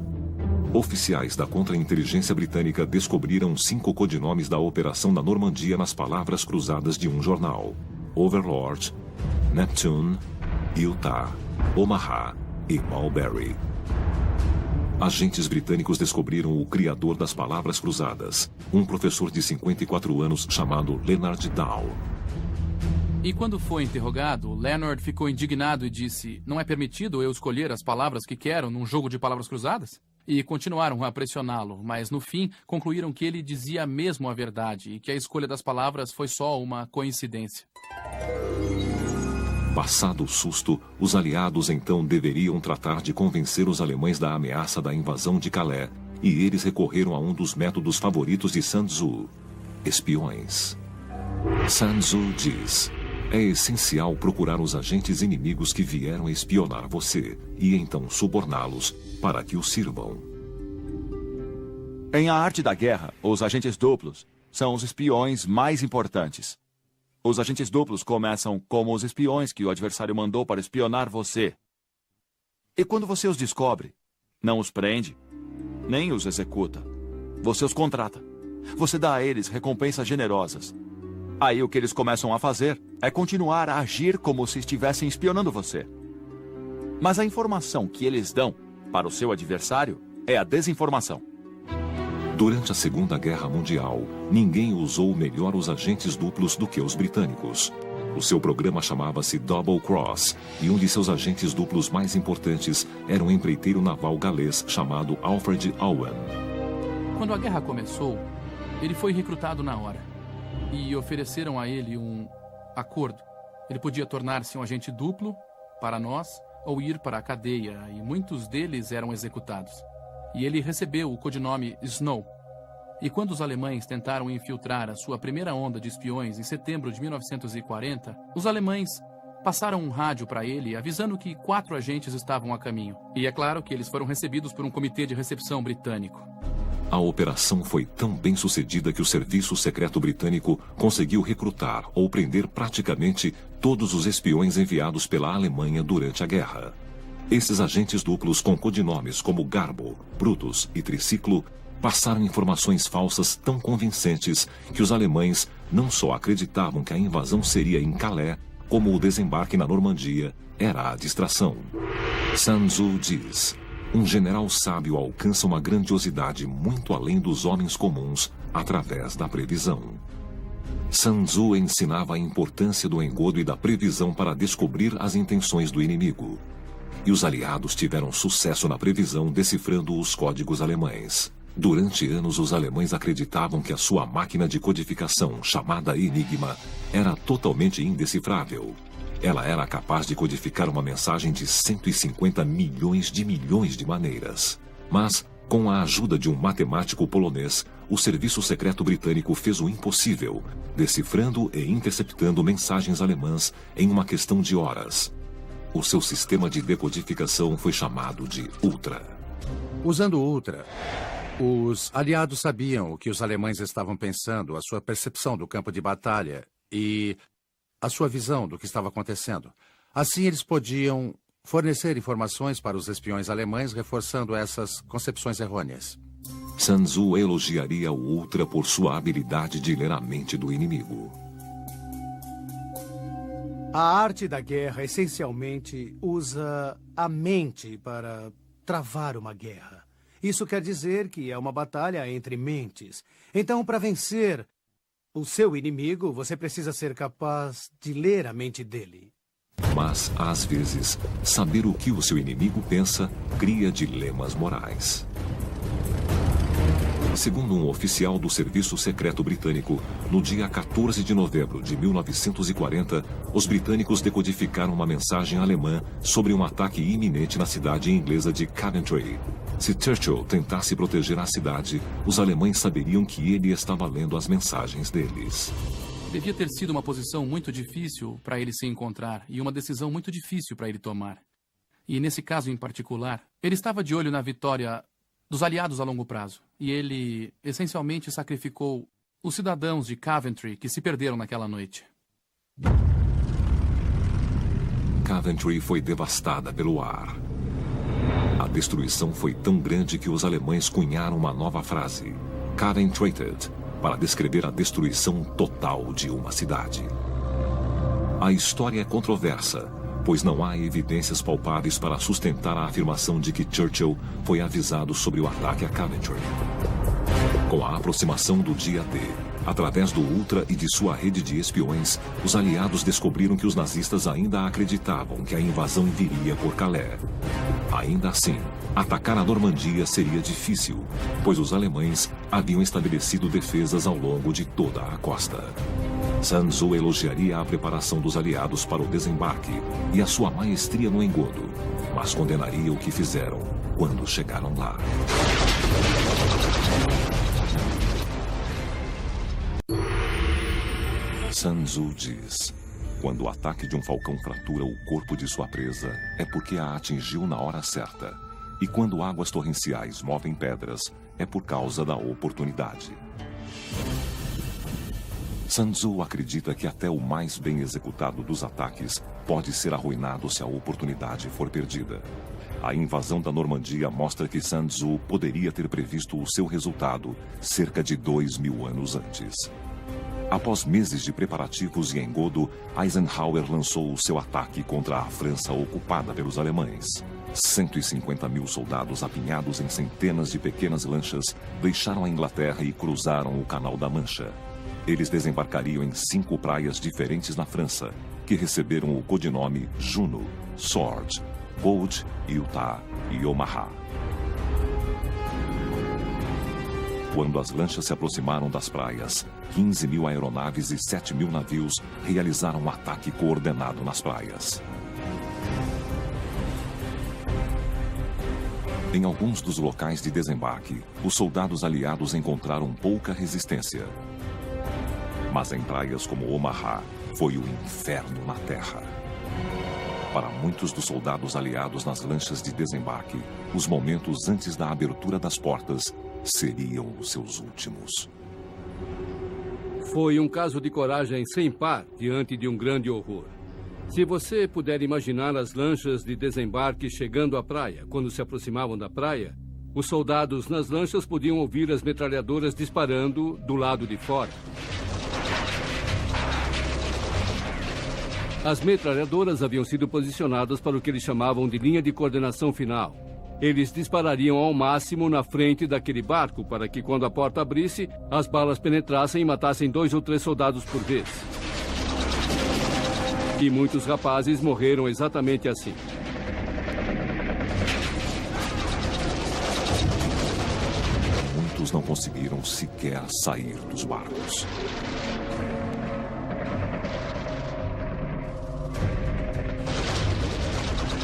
Oficiais da contra-inteligência britânica descobriram 5 codinomes da operação da Normandia nas palavras cruzadas de um jornal: Overlord, Neptune, Utah, Omaha e Mulberry. Agentes britânicos descobriram o criador das palavras cruzadas, um professor de 54 anos chamado Leonard Dow. E quando foi interrogado, Leonard ficou indignado e disse: "Não é permitido eu escolher as palavras que quero num jogo de palavras cruzadas?" E continuaram a pressioná-lo, mas no fim concluíram que ele dizia mesmo a verdade e que a escolha das palavras foi só uma coincidência. Passado o susto, os aliados então deveriam tratar de convencer os alemães da ameaça da invasão de Calais, e eles recorreram a um dos métodos favoritos de Sun Tzu: espiões. Sun Tzu diz: é essencial procurar os agentes inimigos que vieram espionar você e então suborná-los para que os sirvam. Em A Arte da Guerra, os agentes duplos são os espiões mais importantes. Os agentes duplos começam como os espiões que o adversário mandou para espionar você. E quando você os descobre, não os prende, nem os executa. Você os contrata. Você dá a eles recompensas generosas. Aí o que eles começam a fazer é continuar a agir como se estivessem espionando você. Mas a informação que eles dão para o seu adversário é a desinformação. Durante a Segunda Guerra Mundial, ninguém usou melhor os agentes duplos do que os britânicos. O seu programa chamava-se Double Cross, e um de seus agentes duplos mais importantes era um empreiteiro naval galês chamado Alfred Owen. Quando a guerra começou, ele foi recrutado na hora. E ofereceram a ele um acordo. Ele podia tornar-se um agente duplo para nós ou ir para a cadeia, e muitos deles eram executados. E ele recebeu o codinome Snow. E quando os alemães tentaram infiltrar a sua primeira onda de espiões em setembro de 1940, os alemães passaram um rádio para ele avisando que 4 agentes estavam a caminho. E é claro que eles foram recebidos por um comitê de recepção britânico. A operação foi tão bem sucedida que o Serviço Secreto Britânico conseguiu recrutar ou prender praticamente todos os espiões enviados pela Alemanha durante a guerra. Esses agentes duplos com codinomes como Garbo, Brutus e Triciclo passaram informações falsas tão convincentes que os alemães não só acreditavam que a invasão seria em Calais, como o desembarque na Normandia era a distração. Sun Tzu diz: um general sábio alcança uma grandiosidade muito além dos homens comuns através da previsão. Sun Tzu ensinava a importância do engodo e da previsão para descobrir as intenções do inimigo. E os aliados tiveram sucesso na previsão, decifrando os códigos alemães. Durante anos, os alemães acreditavam que a sua máquina de codificação, chamada Enigma, era totalmente indecifrável. Ela era capaz de codificar uma mensagem de 150 milhões de maneiras. Mas, com a ajuda de um matemático polonês, o Serviço Secreto Britânico fez o impossível, decifrando e interceptando mensagens alemãs em uma questão de horas. O seu sistema de decodificação foi chamado de Ultra. Usando o Ultra, os aliados sabiam o que os alemães estavam pensando, a sua percepção do campo de batalha e a sua visão do que estava acontecendo. Assim, eles podiam fornecer informações para os espiões alemães, reforçando essas concepções errôneas. Sun Tzu elogiaria o Ultra por sua habilidade de ler a mente do inimigo. A arte da guerra, essencialmente, usa a mente para travar uma guerra. Isso quer dizer que é uma batalha entre mentes. Então, para vencer o seu inimigo, você precisa ser capaz de ler a mente dele. Mas, às vezes, saber o que o seu inimigo pensa cria dilemas morais. Segundo um oficial do Serviço Secreto Britânico, no dia 14 de novembro de 1940, os britânicos decodificaram uma mensagem alemã sobre um ataque iminente na cidade inglesa de Coventry. Se Churchill tentasse proteger a cidade, os alemães saberiam que ele estava lendo as mensagens deles. Devia ter sido uma posição muito difícil para ele se encontrar e uma decisão muito difícil para ele tomar. E nesse caso em particular, ele estava de olho na vitória dos aliados a longo prazo. E ele, essencialmente, sacrificou os cidadãos de Coventry que se perderam naquela noite. Coventry foi devastada pelo ar. A destruição foi tão grande que os alemães cunharam uma nova frase, Coventryted, para descrever a destruição total de uma cidade. A história é controversa, pois não há evidências palpáveis para sustentar a afirmação de que Churchill foi avisado sobre o ataque a Coventry. Com a aproximação do dia D, através do Ultra e de sua rede de espiões, os aliados descobriram que os nazistas ainda acreditavam que a invasão viria por Calais. Ainda assim, atacar a Normandia seria difícil, pois os alemães haviam estabelecido defesas ao longo de toda a costa. Sun Tzu elogiaria a preparação dos aliados para o desembarque e a sua maestria no engodo, mas condenaria o que fizeram quando chegaram lá. Sun Tzu diz: quando o ataque de um falcão fratura o corpo de sua presa, é porque a atingiu na hora certa. E quando águas torrenciais movem pedras, é por causa da oportunidade. Sun Tzu acredita que até o mais bem executado dos ataques pode ser arruinado se a oportunidade for perdida. A invasão da Normandia mostra que Sun Tzu poderia ter previsto o seu resultado cerca de 2000 anos antes. Após meses de preparativos e engodo, Eisenhower lançou o seu ataque contra a França ocupada pelos alemães. 150 mil soldados apinhados em centenas de pequenas lanchas deixaram a Inglaterra e cruzaram o Canal da Mancha. Eles desembarcariam em 5 praias diferentes na França, que receberam o codinome Juno, Sword, Bold, Utah e Omaha. Quando as lanchas se aproximaram das praias, 15 mil aeronaves e 7 mil navios realizaram um ataque coordenado nas praias. Em alguns dos locais de desembarque, os soldados aliados encontraram pouca resistência. Mas em praias como Omaha, foi o inferno na terra. Para muitos dos soldados aliados nas lanchas de desembarque, os momentos antes da abertura das portas seriam os seus últimos. Foi um caso de coragem sem par diante de um grande horror. Se você puder imaginar as lanchas de desembarque chegando à praia, quando se aproximavam da praia, os soldados nas lanchas podiam ouvir as metralhadoras disparando do lado de fora. As metralhadoras haviam sido posicionadas para o que eles chamavam de linha de coordenação final. Eles disparariam ao máximo na frente daquele barco para que, quando a porta abrisse, as balas penetrassem e matassem 2 ou 3 soldados por vez. E muitos rapazes morreram exatamente assim. Muitos não conseguiram sequer sair dos barcos.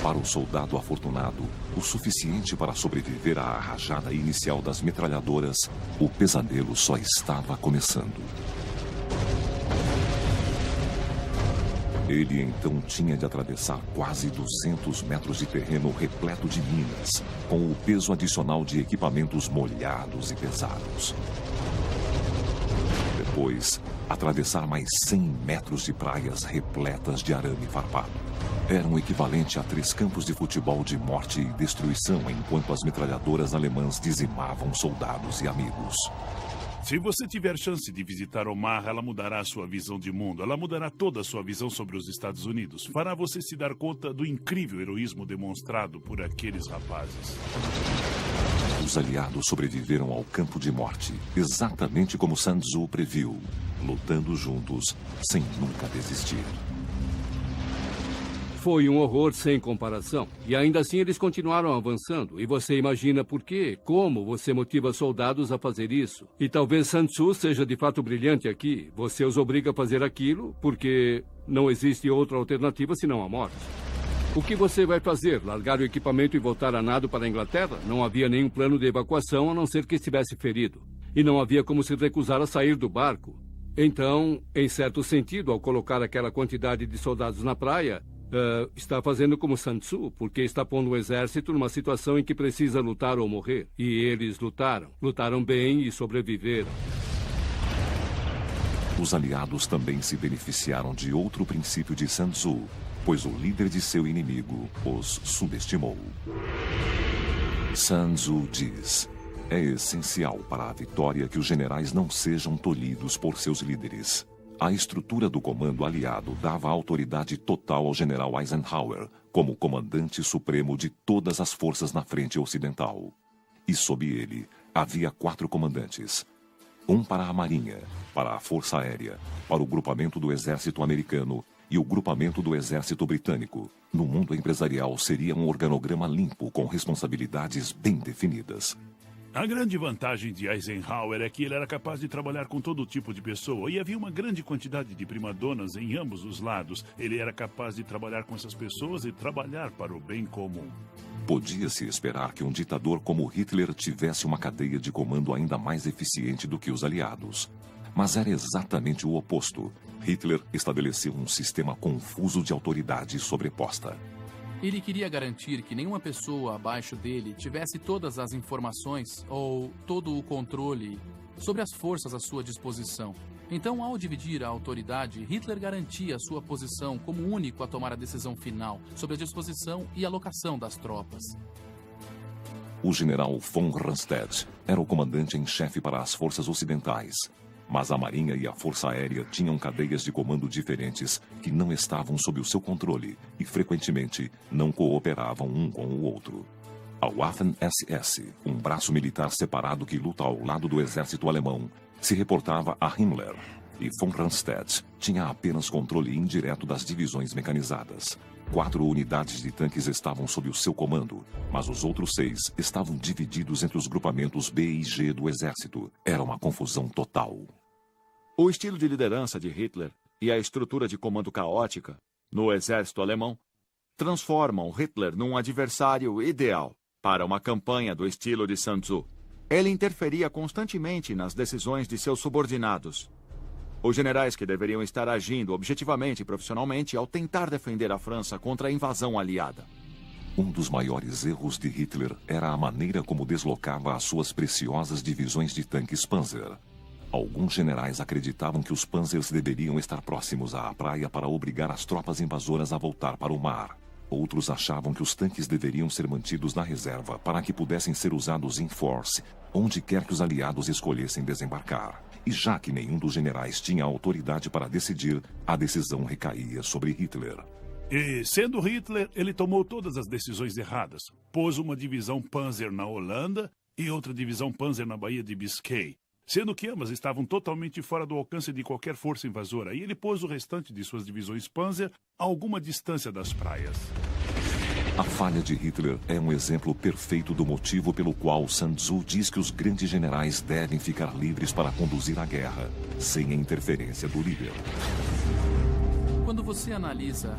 Para o soldado afortunado, o suficiente para sobreviver à rajada inicial das metralhadoras, o pesadelo só estava começando. Ele então tinha de atravessar quase 200 metros de terreno repleto de minas, com o peso adicional de equipamentos molhados e pesados. Depois, atravessar mais 100 metros de praias repletas de arame farpado. Era um equivalente a 3 campos de futebol de morte e destruição, enquanto as metralhadoras alemãs dizimavam soldados e amigos. Se você tiver chance de visitar Omaha, ela mudará a sua visão de mundo. Ela mudará toda a sua visão sobre os Estados Unidos. Fará você se dar conta do incrível heroísmo demonstrado por aqueles rapazes. Os aliados sobreviveram ao campo de morte, exatamente como Sun Tzu previu, lutando juntos, sem nunca desistir. Foi um horror sem comparação. E ainda assim eles continuaram avançando. E você imagina por quê? Como você motiva soldados a fazer isso? E talvez Sun Tzu seja de fato brilhante aqui. Você os obriga a fazer aquilo porque não existe outra alternativa senão a morte. O que você vai fazer? Largar o equipamento e voltar a nado para a Inglaterra? Não havia nenhum plano de evacuação a não ser que estivesse ferido. E não havia como se recusar a sair do barco. Então, em certo sentido, ao colocar aquela quantidade de soldados na praia, está fazendo como Sun Tzu, porque está pondo o exército numa situação em que precisa lutar ou morrer. E eles lutaram. Lutaram bem e sobreviveram. Os aliados também se beneficiaram de outro princípio de Sun Tzu, pois o líder de seu inimigo os subestimou. Sun Tzu diz: é essencial para a vitória que os generais não sejam tolhidos por seus líderes. A estrutura do comando aliado dava autoridade total ao general Eisenhower como comandante supremo de todas as forças na frente ocidental. E sob ele havia 4 comandantes. Um para a Marinha, para a Força Aérea, para o grupamento do Exército Americano e o grupamento do Exército Britânico. No mundo empresarial seria um organograma limpo com responsabilidades bem definidas. A grande vantagem de Eisenhower é que ele era capaz de trabalhar com todo tipo de pessoa e havia uma grande quantidade de primadonas em ambos os lados. Ele era capaz de trabalhar com essas pessoas e trabalhar para o bem comum. Podia-se esperar que um ditador como Hitler tivesse uma cadeia de comando ainda mais eficiente do que os aliados. Mas era exatamente o oposto. Hitler estabeleceu um sistema confuso de autoridade sobreposta. Ele queria garantir que nenhuma pessoa abaixo dele tivesse todas as informações ou todo o controle sobre as forças à sua disposição. Então, ao dividir a autoridade, Hitler garantia sua posição como único a tomar a decisão final sobre a disposição e alocação das tropas. O general von Rundstedt era o comandante em chefe para as forças ocidentais. Mas a Marinha e a Força Aérea tinham cadeias de comando diferentes que não estavam sob o seu controle e, frequentemente, não cooperavam um com o outro. A Waffen-SS, um braço militar separado que luta ao lado do exército alemão, se reportava a Himmler, e von Rundstedt tinha apenas controle indireto das divisões mecanizadas. 4 unidades de tanques estavam sob o seu comando, mas os outros 6 estavam divididos entre os grupamentos B e G do exército. Era uma confusão total. O estilo de liderança de Hitler e a estrutura de comando caótica no exército alemão transformam Hitler num adversário ideal para uma campanha do estilo de Sun Tzu. Ele interferia constantemente nas decisões de seus subordinados. Os generais que deveriam estar agindo objetivamente e profissionalmente ao tentar defender a França contra a invasão aliada. Um dos maiores erros de Hitler era a maneira como deslocava as suas preciosas divisões de tanques Panzer. Alguns generais acreditavam que os Panzers deveriam estar próximos à praia para obrigar as tropas invasoras a voltar para o mar. Outros achavam que os tanques deveriam ser mantidos na reserva para que pudessem ser usados em force, onde quer que os aliados escolhessem desembarcar. E já que nenhum dos generais tinha autoridade para decidir, a decisão recaía sobre Hitler. E, sendo Hitler, ele tomou todas as decisões erradas. Pôs uma divisão Panzer na Holanda e outra divisão Panzer na Baía de Biscay, sendo que ambas estavam totalmente fora do alcance de qualquer força invasora, e ele pôs o restante de suas divisões Panzer a alguma distância das praias. A falha de Hitler é um exemplo perfeito do motivo pelo qual Sun Tzu diz que os grandes generais devem ficar livres para conduzir a guerra, sem a interferência do líder. Quando você analisa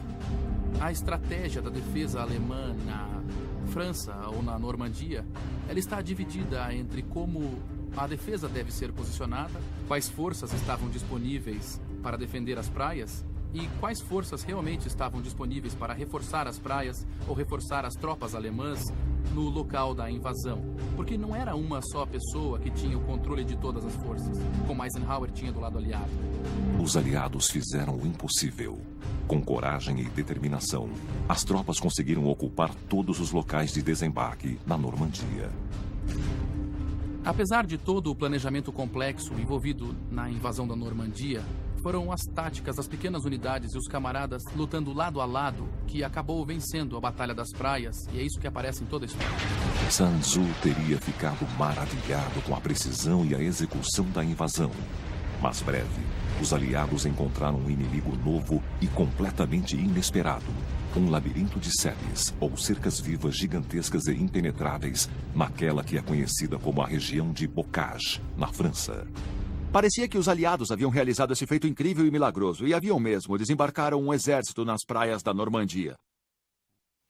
a estratégia da defesa alemã na França ou na Normandia, ela está dividida entre como a defesa deve ser posicionada, quais forças estavam disponíveis para defender as praias e quais forças realmente estavam disponíveis para reforçar as praias ou reforçar as tropas alemãs no local da invasão. Porque não era uma só pessoa que tinha o controle de todas as forças, como Eisenhower tinha do lado aliado. Os aliados fizeram o impossível. Com coragem e determinação, as tropas conseguiram ocupar todos os locais de desembarque na Normandia. Apesar de todo o planejamento complexo envolvido na invasão da Normandia, foram as táticas das pequenas unidades e os camaradas lutando lado a lado que acabou vencendo a Batalha das Praias, e é isso que aparece em toda a história. Sun Tzu teria ficado maravilhado com a precisão e a execução da invasão. Mas breve, os aliados encontraram um inimigo novo e completamente inesperado. Um labirinto de sebes, ou cercas vivas gigantescas e impenetráveis, naquela que é conhecida como a região de Bocage, na França. Parecia que os aliados haviam realizado esse feito incrível e milagroso, e haviam mesmo desembarcaram um exército nas praias da Normandia.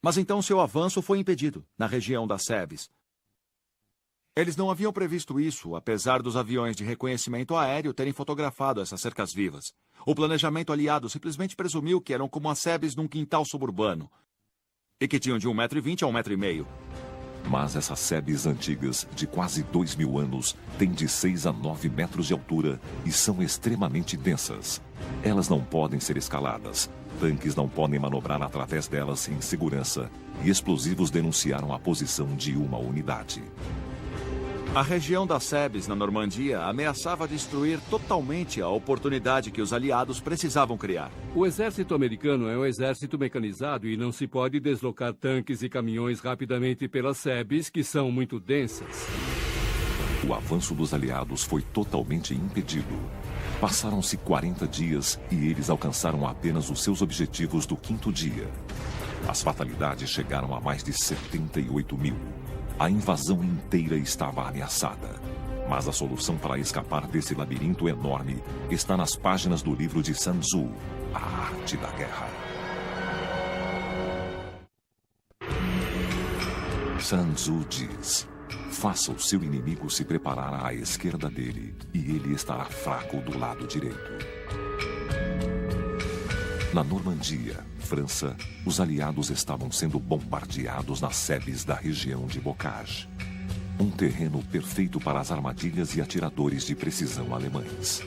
Mas então seu avanço foi impedido, na região das sebes. Eles não haviam previsto isso, apesar dos aviões de reconhecimento aéreo terem fotografado essas cercas vivas. O planejamento aliado simplesmente presumiu que eram como as sebes num quintal suburbano, e que tinham de 1,20 m a 1,5 m. Mas essas sebes antigas, de quase 2.000 anos, têm de 6 a 9 metros de altura e são extremamente densas. Elas não podem ser escaladas, tanques não podem manobrar através delas em segurança, e explosivos denunciaram a posição de uma unidade. A região das sebes na Normandia ameaçava destruir totalmente a oportunidade que os aliados precisavam criar. O exército americano é um exército mecanizado e não se pode deslocar tanques e caminhões rapidamente pelas sebes, que são muito densas. O avanço dos aliados foi totalmente impedido. Passaram-se 40 dias e eles alcançaram apenas os seus objetivos do 5º dia. As fatalidades chegaram a mais de 78.000. A invasão inteira estava ameaçada. Mas a solução para escapar desse labirinto enorme está nas páginas do livro de Sun Tzu, A Arte da Guerra. Sun Tzu diz: faça o seu inimigo se preparar à esquerda dele, e ele estará fraco do lado direito. Na Normandia, França, os aliados estavam sendo bombardeados nas sebes da região de Bocage. Um terreno perfeito para as armadilhas e atiradores de precisão alemães.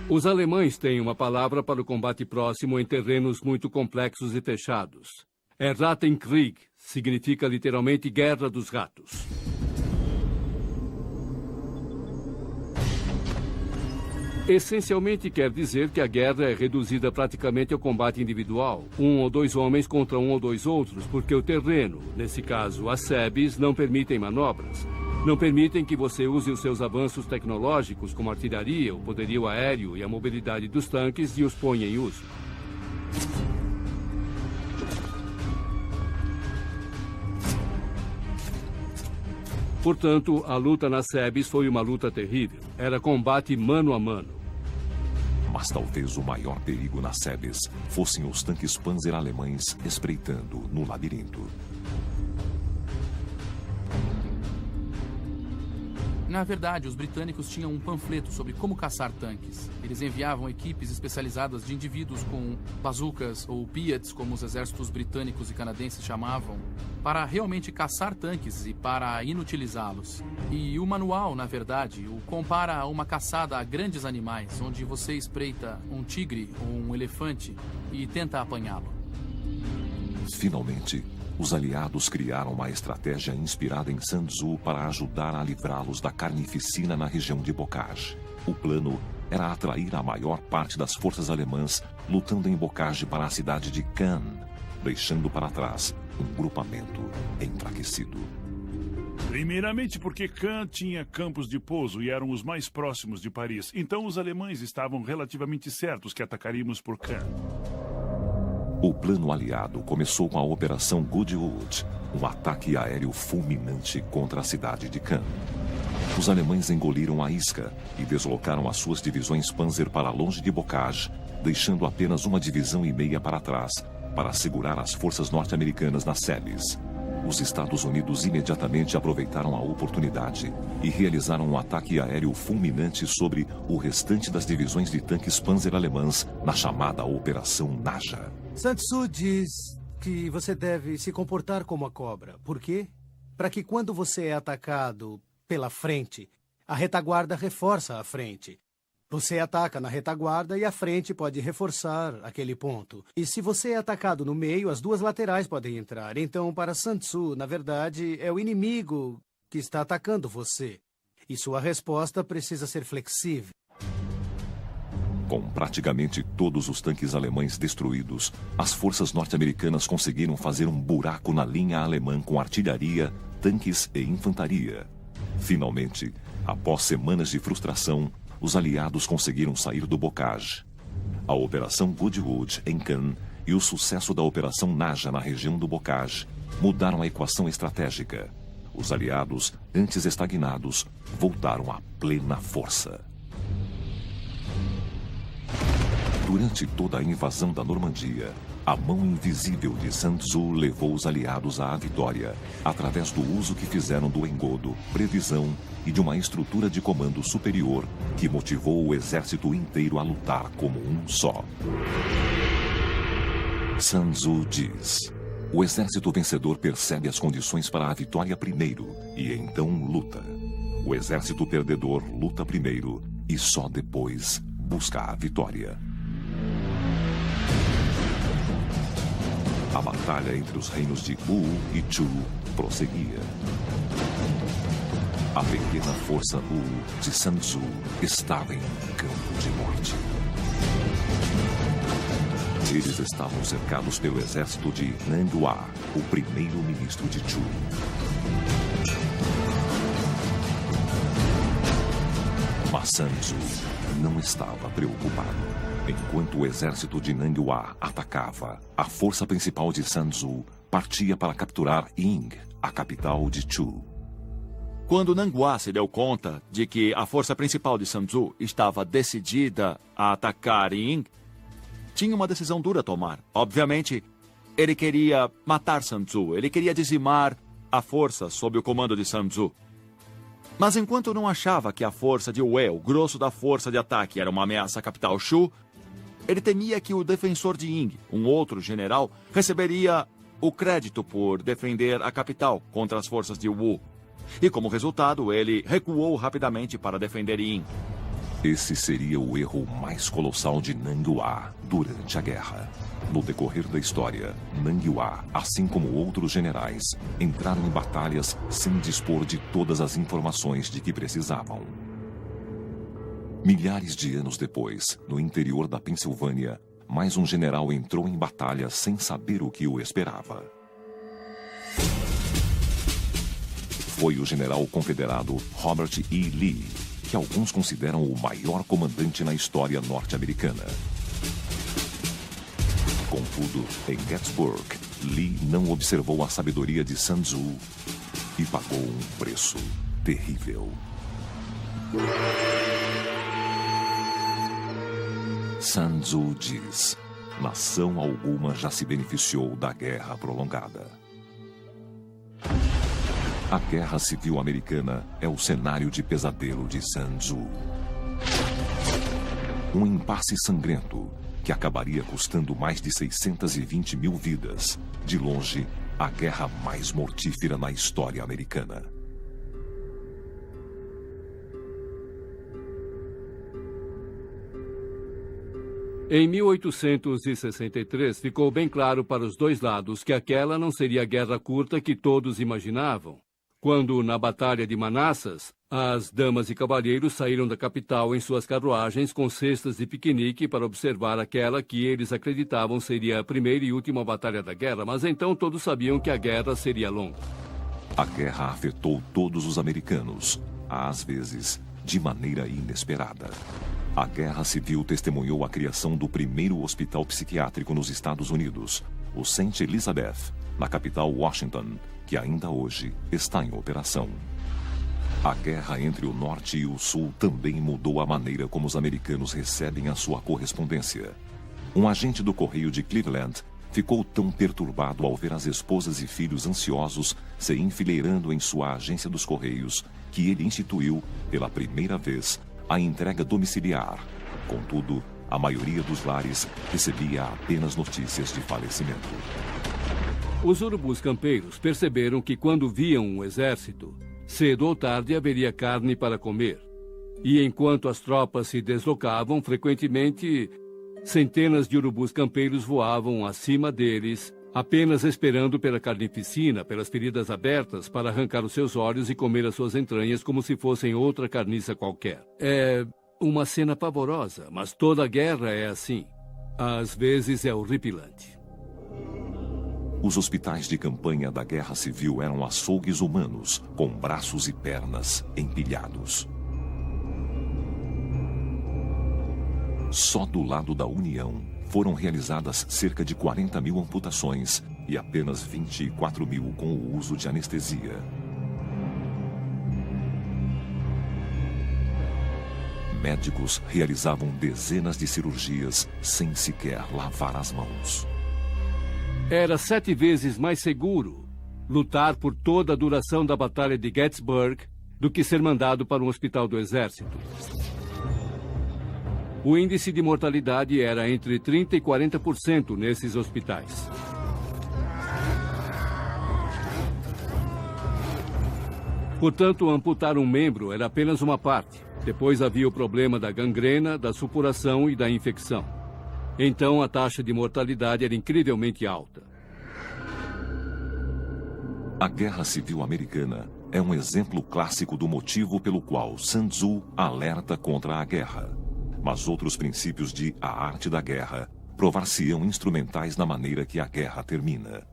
Os alemães têm uma palavra para o combate próximo em terrenos muito complexos e fechados. Rattenkrieg significa literalmente Guerra dos Ratos. Essencialmente quer dizer que a guerra é reduzida praticamente ao combate individual, 1 ou 2 homens contra 1 ou 2 outros, porque o terreno, nesse caso as sebes, não permitem manobras. Não permitem que você use os seus avanços tecnológicos, como a artilharia, o poderio aéreo e a mobilidade dos tanques, e os ponha em uso. Portanto, a luta nas sebes foi uma luta terrível. Era combate mano a mano. Mas talvez o maior perigo nas sebes fossem os tanques Panzer alemães espreitando no labirinto. Na verdade, os britânicos tinham um panfleto sobre como caçar tanques. Eles enviavam equipes especializadas de indivíduos com bazucas ou Piats, como os exércitos britânicos e canadenses chamavam, para realmente caçar tanques e para inutilizá-los. E o manual, na verdade, o compara a uma caçada a grandes animais, onde você espreita um tigre ou um elefante e tenta apanhá-lo. Finalmente, os aliados criaram uma estratégia inspirada em Sun Tzu para ajudar a livrá-los da carnificina na região de Bocage. O plano era atrair a maior parte das forças alemãs lutando em Bocage para a cidade de Cannes, deixando para trás um grupamento enfraquecido. Primeiramente porque Cannes tinha campos de pouso e eram os mais próximos de Paris. Então os alemães estavam relativamente certos que atacaríamos por Cannes. O plano aliado começou com a Operação Goodwood, um ataque aéreo fulminante contra a cidade de Cannes. Os alemães engoliram a isca e deslocaram as suas divisões Panzer para longe de Bocage, deixando apenas 1,5 divisão para trás, para segurar as forças norte-americanas nas sebes. Os Estados Unidos imediatamente aproveitaram a oportunidade e realizaram um ataque aéreo fulminante sobre o restante das divisões de tanques Panzer alemãs na chamada Operação Naja. Sun Tzu diz que você deve se comportar como a cobra. Por quê? Para que quando você é atacado pela frente, a retaguarda reforça a frente. Você ataca na retaguarda e a frente pode reforçar aquele ponto. E se você é atacado no meio, as 2 laterais podem entrar. Então, para Sun Tzu, na verdade, é o inimigo que está atacando você. E sua resposta precisa ser flexível. Com praticamente todos os tanques alemães destruídos, as forças norte-americanas conseguiram fazer um buraco na linha alemã com artilharia, tanques e infantaria. Finalmente, após semanas de frustração, os aliados conseguiram sair do Bocage. a Operação Goodwood em Cannes e o sucesso da Operação Naja na região do Bocage mudaram a equação estratégica. Os aliados, antes estagnados, voltaram à plena força. Durante toda a invasão da Normandia, a mão invisível de Sun Tzu levou os aliados à vitória, através do uso que fizeram do engodo, previsão e de uma estrutura de comando superior que motivou o exército inteiro a lutar como um só. Sun Tzu diz: o exército vencedor percebe as condições para a vitória primeiro e então luta. O exército perdedor luta primeiro e só depois busca a vitória. A batalha entre os reinos de Wu e Chu prosseguia. A pequena força Wu de Sun Tzu estava em um campo de morte. Eles estavam cercados pelo exército de Nanghua, o primeiro-ministro de Chu. Mas Sun Tzu não estava preocupado. Enquanto o exército de Nanghua atacava, a força principal de Sun Tzu partia para capturar Ying, a capital de Chu. Quando Nanghua se deu conta de que a força principal de Sun Tzu estava decidida a atacar Ying, tinha uma decisão dura a tomar. Obviamente, ele queria matar Sun Tzu, ele queria dizimar a força sob o comando de Sun Tzu. Mas enquanto não achava que a força de Wei, o grosso da força de ataque, era uma ameaça à capital Shu, ele temia que o defensor de Ying, um outro general, receberia o crédito por defender a capital contra as forças de Wu. E como resultado, ele recuou rapidamente para defender Ying. Esse seria o erro mais colossal de Nanghua durante a guerra. No decorrer da história, Nanghua, assim como outros generais, entraram em batalhas sem dispor de todas as informações de que precisavam. Milhares de anos depois, no interior da Pensilvânia, mais um general entrou em batalha sem saber o que o esperava. Foi o general confederado Robert E. Lee, que alguns consideram o maior comandante na história norte-americana. Contudo, em Gettysburg, Lee não observou a sabedoria de Sun Tzu e pagou um preço terrível. Sun Tzu diz: nação alguma já se beneficiou da guerra prolongada. A Guerra Civil Americana é o cenário de pesadelo de Sun Tzu. Um impasse sangrento que acabaria custando mais de 620 mil vidas. De longe, a guerra mais mortífera na história americana. Em 1863, ficou bem claro para os dois lados que aquela não seria a guerra curta que todos imaginavam. Quando, na Batalha de Manassas, as damas e cavalheiros saíram da capital em suas carruagens com cestas de piquenique para observar aquela que eles acreditavam seria a primeira e última batalha da guerra, mas então todos sabiam que a guerra seria longa. A guerra afetou todos os americanos, às vezes de maneira inesperada. A Guerra Civil testemunhou a criação do primeiro hospital psiquiátrico nos Estados Unidos, o St. Elizabeth, na capital Washington, que ainda hoje está em operação. A guerra entre o Norte e o Sul também mudou a maneira como os americanos recebem a sua correspondência. Um agente do Correio de Cleveland ficou tão perturbado ao ver as esposas e filhos ansiosos se enfileirando em sua agência dos Correios que ele instituiu, pela primeira vez, a entrega domiciliar. Contudo, a maioria dos lares recebia apenas notícias de falecimento. Os urubus campeiros perceberam que quando viam um exército, cedo ou tarde haveria carne para comer. E enquanto as tropas se deslocavam, frequentemente, centenas de urubus campeiros voavam acima deles, apenas esperando pela carnificina, pelas feridas abertas, para arrancar os seus olhos e comer as suas entranhas como se fossem outra carniça qualquer. É uma cena pavorosa, mas toda guerra é assim. Às vezes é horripilante. Os hospitais de campanha da Guerra Civil eram açougues humanos, com braços e pernas empilhados. Só do lado da União foram realizadas cerca de 40 mil amputações e apenas 24 mil com o uso de anestesia. Médicos realizavam dezenas de cirurgias sem sequer lavar as mãos. Era 7 vezes mais seguro lutar por toda a duração da Batalha de Gettysburg do que ser mandado para um hospital do Exército. O índice de mortalidade era entre 30% e 40% nesses hospitais. Portanto, amputar um membro era apenas uma parte. Depois havia o problema da gangrena, da supuração e da infecção. Então, a taxa de mortalidade era incrivelmente alta. A Guerra Civil Americana é um exemplo clássico do motivo pelo qual Sun Tzu alerta contra a guerra. Mas outros princípios de A Arte da Guerra provar-se-ão instrumentais na maneira que a guerra termina.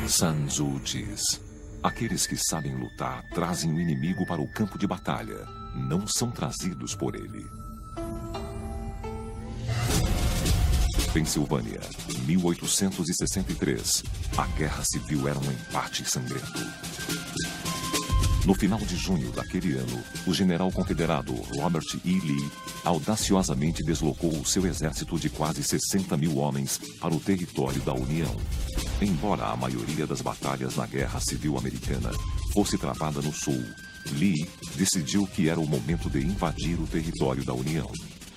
Sun Tzu diz: aqueles que sabem lutar trazem o inimigo para o campo de batalha, não são trazidos por ele. Pensilvânia, 1863. A Guerra Civil era um empate sangrento. No final de junho daquele ano, o general confederado Robert E. Lee audaciosamente deslocou o seu exército de quase 60 mil homens para o território da União. Embora a maioria das batalhas na Guerra Civil Americana fosse travada no Sul, Lee decidiu que era o momento de invadir o território da União.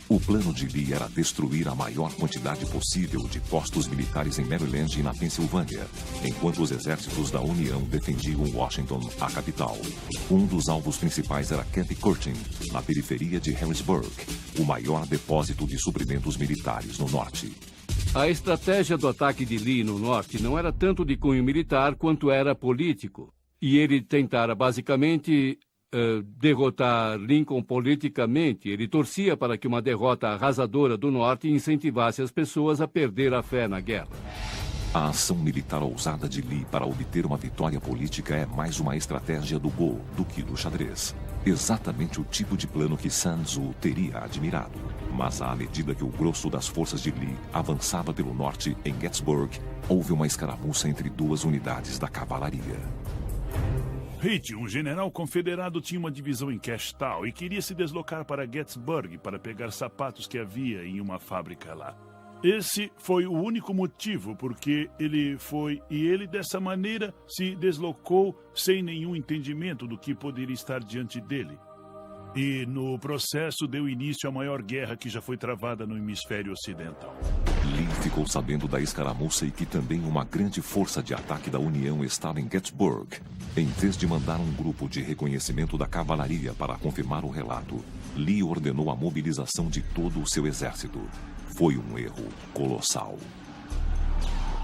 O plano de Lee era destruir a maior quantidade possível de postos militares em Maryland e na Pensilvânia, enquanto os exércitos da União defendiam Washington, a capital. Um dos alvos principais era Camp Curtin, na periferia de Harrisburg, o maior depósito de suprimentos militares no norte. A estratégia do ataque de Lee no norte não era tanto de cunho militar quanto era político. E ele tentara basicamente derrotar Lincoln politicamente. Ele torcia para que uma derrota arrasadora do norte incentivasse as pessoas a perder a fé na guerra. A ação militar ousada de Lee para obter uma vitória política é mais uma estratégia do Go do que do xadrez. Exatamente o tipo de plano que Sun Tzu teria admirado. Mas à medida que o grosso das forças de Lee avançava pelo norte em Gettysburg, houve uma escaramuça entre duas unidades da cavalaria. Reed, um general confederado, tinha uma divisão em Cashtown e queria se deslocar para Gettysburg para pegar sapatos que havia em uma fábrica lá. Esse foi o único motivo porque ele foi, e ele dessa maneira se deslocou sem nenhum entendimento do que poderia estar diante dele. E no processo deu início à maior guerra que já foi travada no hemisfério ocidental. Lee ficou sabendo da escaramuça e que também uma grande força de ataque da União estava em Gettysburg. Em vez de mandar um grupo de reconhecimento da cavalaria para confirmar o relato, Lee ordenou a mobilização de todo o seu exército. Foi um erro colossal.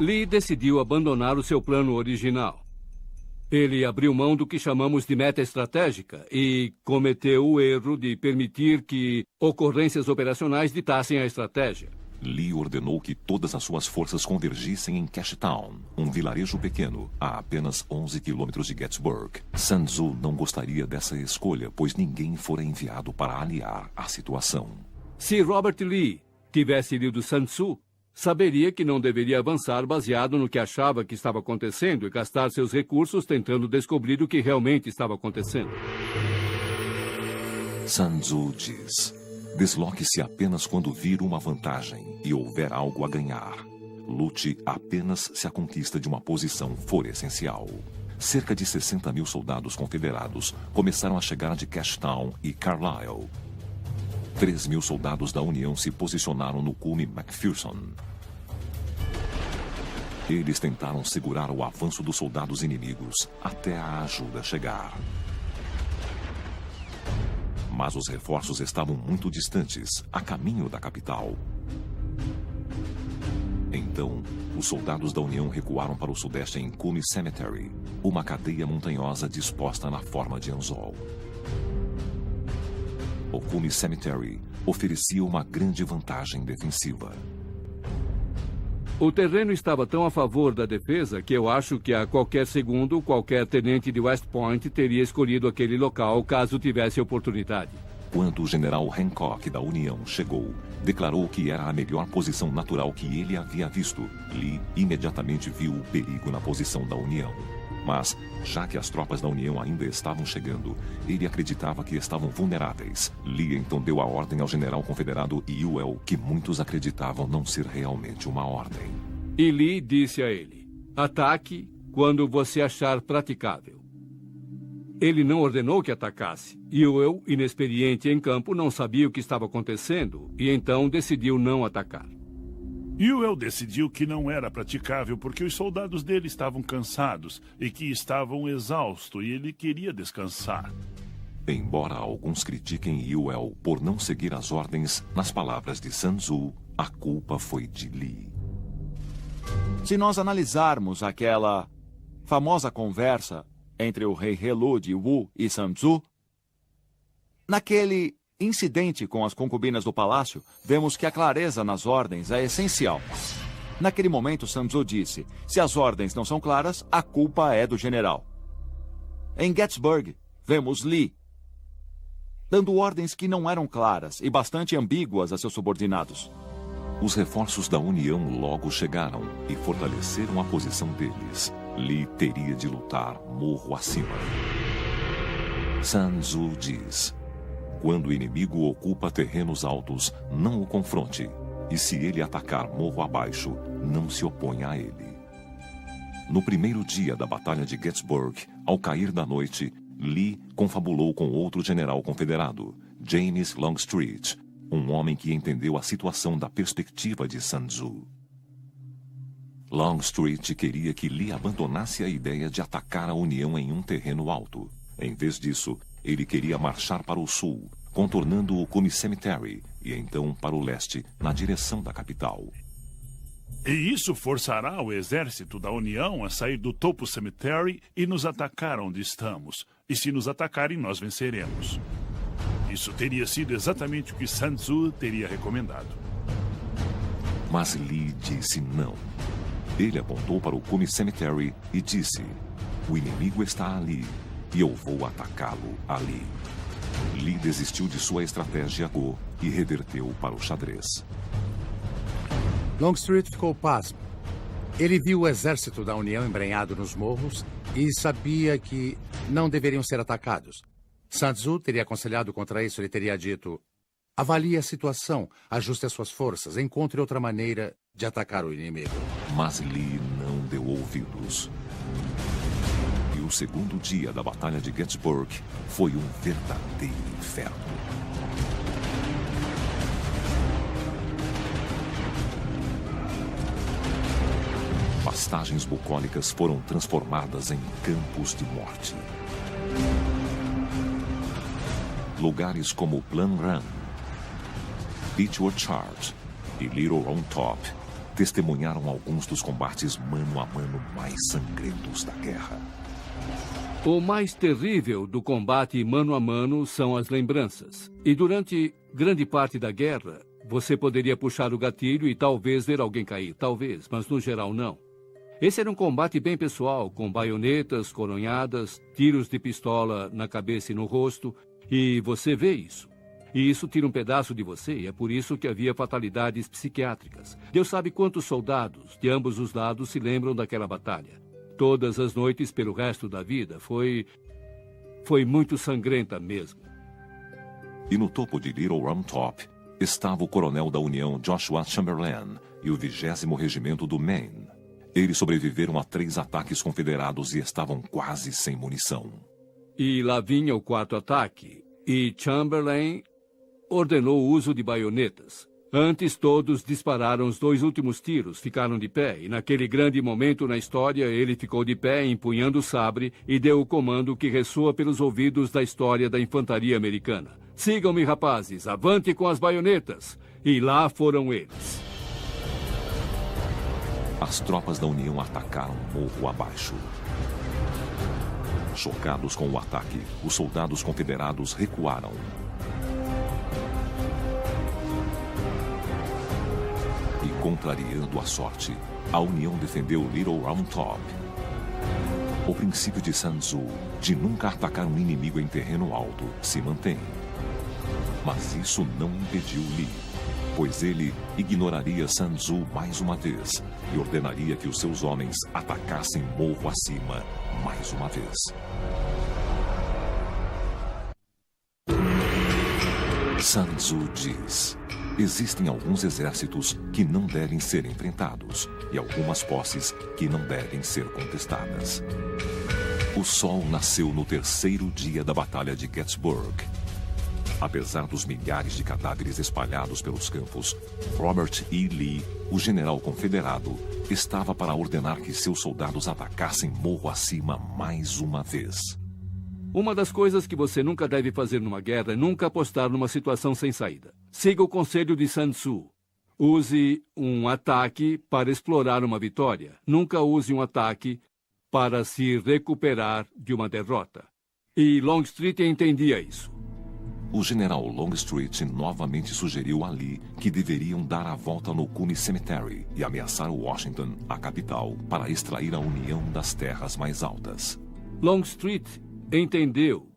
Lee decidiu abandonar o seu plano original. Ele abriu mão do que chamamos de meta estratégica e cometeu o erro de permitir que ocorrências operacionais ditassem a estratégia. Lee ordenou que todas as suas forças convergissem em Cashtown, um vilarejo pequeno, a apenas 11 quilômetros de Gettysburg. Sun Tzu não gostaria dessa escolha, pois ninguém fora enviado para aliar a situação. Se Robert Lee tivesse lido Sun Tzu, saberia que não deveria avançar baseado no que achava que estava acontecendo e gastar seus recursos tentando descobrir o que realmente estava acontecendo. Sun Tzu diz: desloque-se apenas quando vir uma vantagem e houver algo a ganhar. Lute apenas se a conquista de uma posição for essencial. Cerca de 60 mil soldados confederados começaram a chegar de Cashtown e Carlisle. 3 mil soldados da União se posicionaram no cume McPherson. Eles tentaram segurar o avanço dos soldados inimigos até a ajuda chegar. Mas os reforços estavam muito distantes, a caminho da capital. Então, os soldados da União recuaram para o sudeste em Cume Cemetery, uma cadeia montanhosa disposta na forma de anzol. O Cume Cemetery oferecia uma grande vantagem defensiva. O terreno estava tão a favor da defesa que eu acho que a qualquer segundo, qualquer tenente de West Point teria escolhido aquele local caso tivesse oportunidade. Quando o general Hancock da União chegou, declarou que era a melhor posição natural que ele havia visto. Lee imediatamente viu o perigo na posição da União. Mas, já que as tropas da União ainda estavam chegando, ele acreditava que estavam vulneráveis. Lee então deu a ordem ao general confederado Ewell, que muitos acreditavam não ser realmente uma ordem. E Lee disse a ele: ataque quando você achar praticável. Ele não ordenou que atacasse. Ewell, inexperiente em campo, não sabia o que estava acontecendo e então decidiu não atacar. Ewell decidiu que não era praticável porque os soldados dele estavam cansados e que estavam exaustos e ele queria descansar. Embora alguns critiquem Ewell por não seguir as ordens, nas palavras de Sun Tzu, a culpa foi de Lee. Se nós analisarmos aquela famosa conversa entre o rei Helou de Wu e Sun Tzu, naquele incidente com as concubinas do palácio, vemos que a clareza nas ordens é essencial. Naquele momento, Sun Tzu disse: se as ordens não são claras, a culpa é do general. Em Gettysburg, vemos Lee dando ordens que não eram claras e bastante ambíguas a seus subordinados. Os reforços da União logo chegaram e fortaleceram a posição deles. Lee teria de lutar morro acima. Sun Tzu diz: quando o inimigo ocupa terrenos altos, não o confronte. E se ele atacar morro abaixo, não se oponha a ele. No primeiro dia da Batalha de Gettysburg, ao cair da noite, Lee confabulou com outro general confederado, James Longstreet, um homem que entendeu a situação da perspectiva de Sun Tzu. Longstreet queria que Lee abandonasse a ideia de atacar a União em um terreno alto. Em vez disso, ele queria marchar para o sul, contornando o Cummie Cemetery, e então para o leste, na direção da capital. E isso forçará o exército da União a sair do topo Cemetery e nos atacar onde estamos. E se nos atacarem, nós venceremos. Isso teria sido exatamente o que Sun Tzu teria recomendado. Mas Lee disse não. Ele apontou para o Cummie Cemetery e disse: o inimigo está ali, e eu vou atacá-lo ali. Lee desistiu de sua estratégia Go e reverteu para o xadrez. Longstreet ficou pasmo. Ele viu o exército da União embrenhado nos morros e sabia que não deveriam ser atacados. Sun Tzu teria aconselhado contra isso. Ele teria dito: avalie a situação, ajuste as suas forças, encontre outra maneira de atacar o inimigo. Mas Lee não deu ouvidos. E o segundo dia da Batalha de Gettysburg foi um verdadeiro inferno. Pastagens bucólicas foram transformadas em campos de morte. Lugares como Plum Run, Beechwood Charge e Little Round Top testemunharam alguns dos combates mano a mano mais sangrentos da guerra. O mais terrível do combate mano a mano são as lembranças. E durante grande parte da guerra, você poderia puxar o gatilho e talvez ver alguém cair. Talvez, mas no geral não. Esse era um combate bem pessoal, com baionetas, coronhadas, tiros de pistola na cabeça e no rosto, e você vê isso. E isso tira um pedaço de você, e é por isso que havia fatalidades psiquiátricas. Deus sabe quantos soldados de ambos os lados se lembram daquela batalha. Todas as noites pelo resto da vida. Foi muito sangrenta mesmo. E no topo de Little Round Top estava o coronel da União Joshua Chamberlain e o 20º Regimento do Maine. Eles sobreviveram a 3 ataques confederados e estavam quase sem munição. E lá vinha o 4º ataque, e Chamberlain ordenou o uso de baionetas. Antes, todos dispararam os 2 últimos tiros, ficaram de pé, e naquele grande momento na história, ele ficou de pé, empunhando o sabre, e deu o comando que ressoa pelos ouvidos da história da infantaria americana. Sigam-me, rapazes, avante com as baionetas! E lá foram eles. As tropas da União atacaram morro abaixo. Chocados com o ataque, os soldados confederados recuaram. E com Contrariando a sorte, a União defendeu Little Round Top. O princípio de Sun Tzu de nunca atacar um inimigo em terreno alto se mantém. Mas isso não impediu Li, pois ele ignoraria Sun Tzu mais uma vez e ordenaria que os seus homens atacassem morro acima mais uma vez. Sun Tzu diz: existem alguns exércitos que não devem ser enfrentados e algumas posses que não devem ser contestadas. O sol nasceu no terceiro dia da Batalha de Gettysburg. Apesar dos milhares de cadáveres espalhados pelos campos, Robert E. Lee, o general confederado, estava para ordenar que seus soldados atacassem morro acima mais uma vez. Uma das coisas que você nunca deve fazer numa guerra é nunca apostar numa situação sem saída. Siga o conselho de Sun Tzu. Use um ataque para explorar uma vitória. Nunca use um ataque para se recuperar de uma derrota. E Longstreet entendia isso. O general Longstreet novamente sugeriu a Lee que deveriam dar a volta no Cuney Cemetery e ameaçar Washington, a capital, para extrair a União das terras mais altas. Longstreet entendeu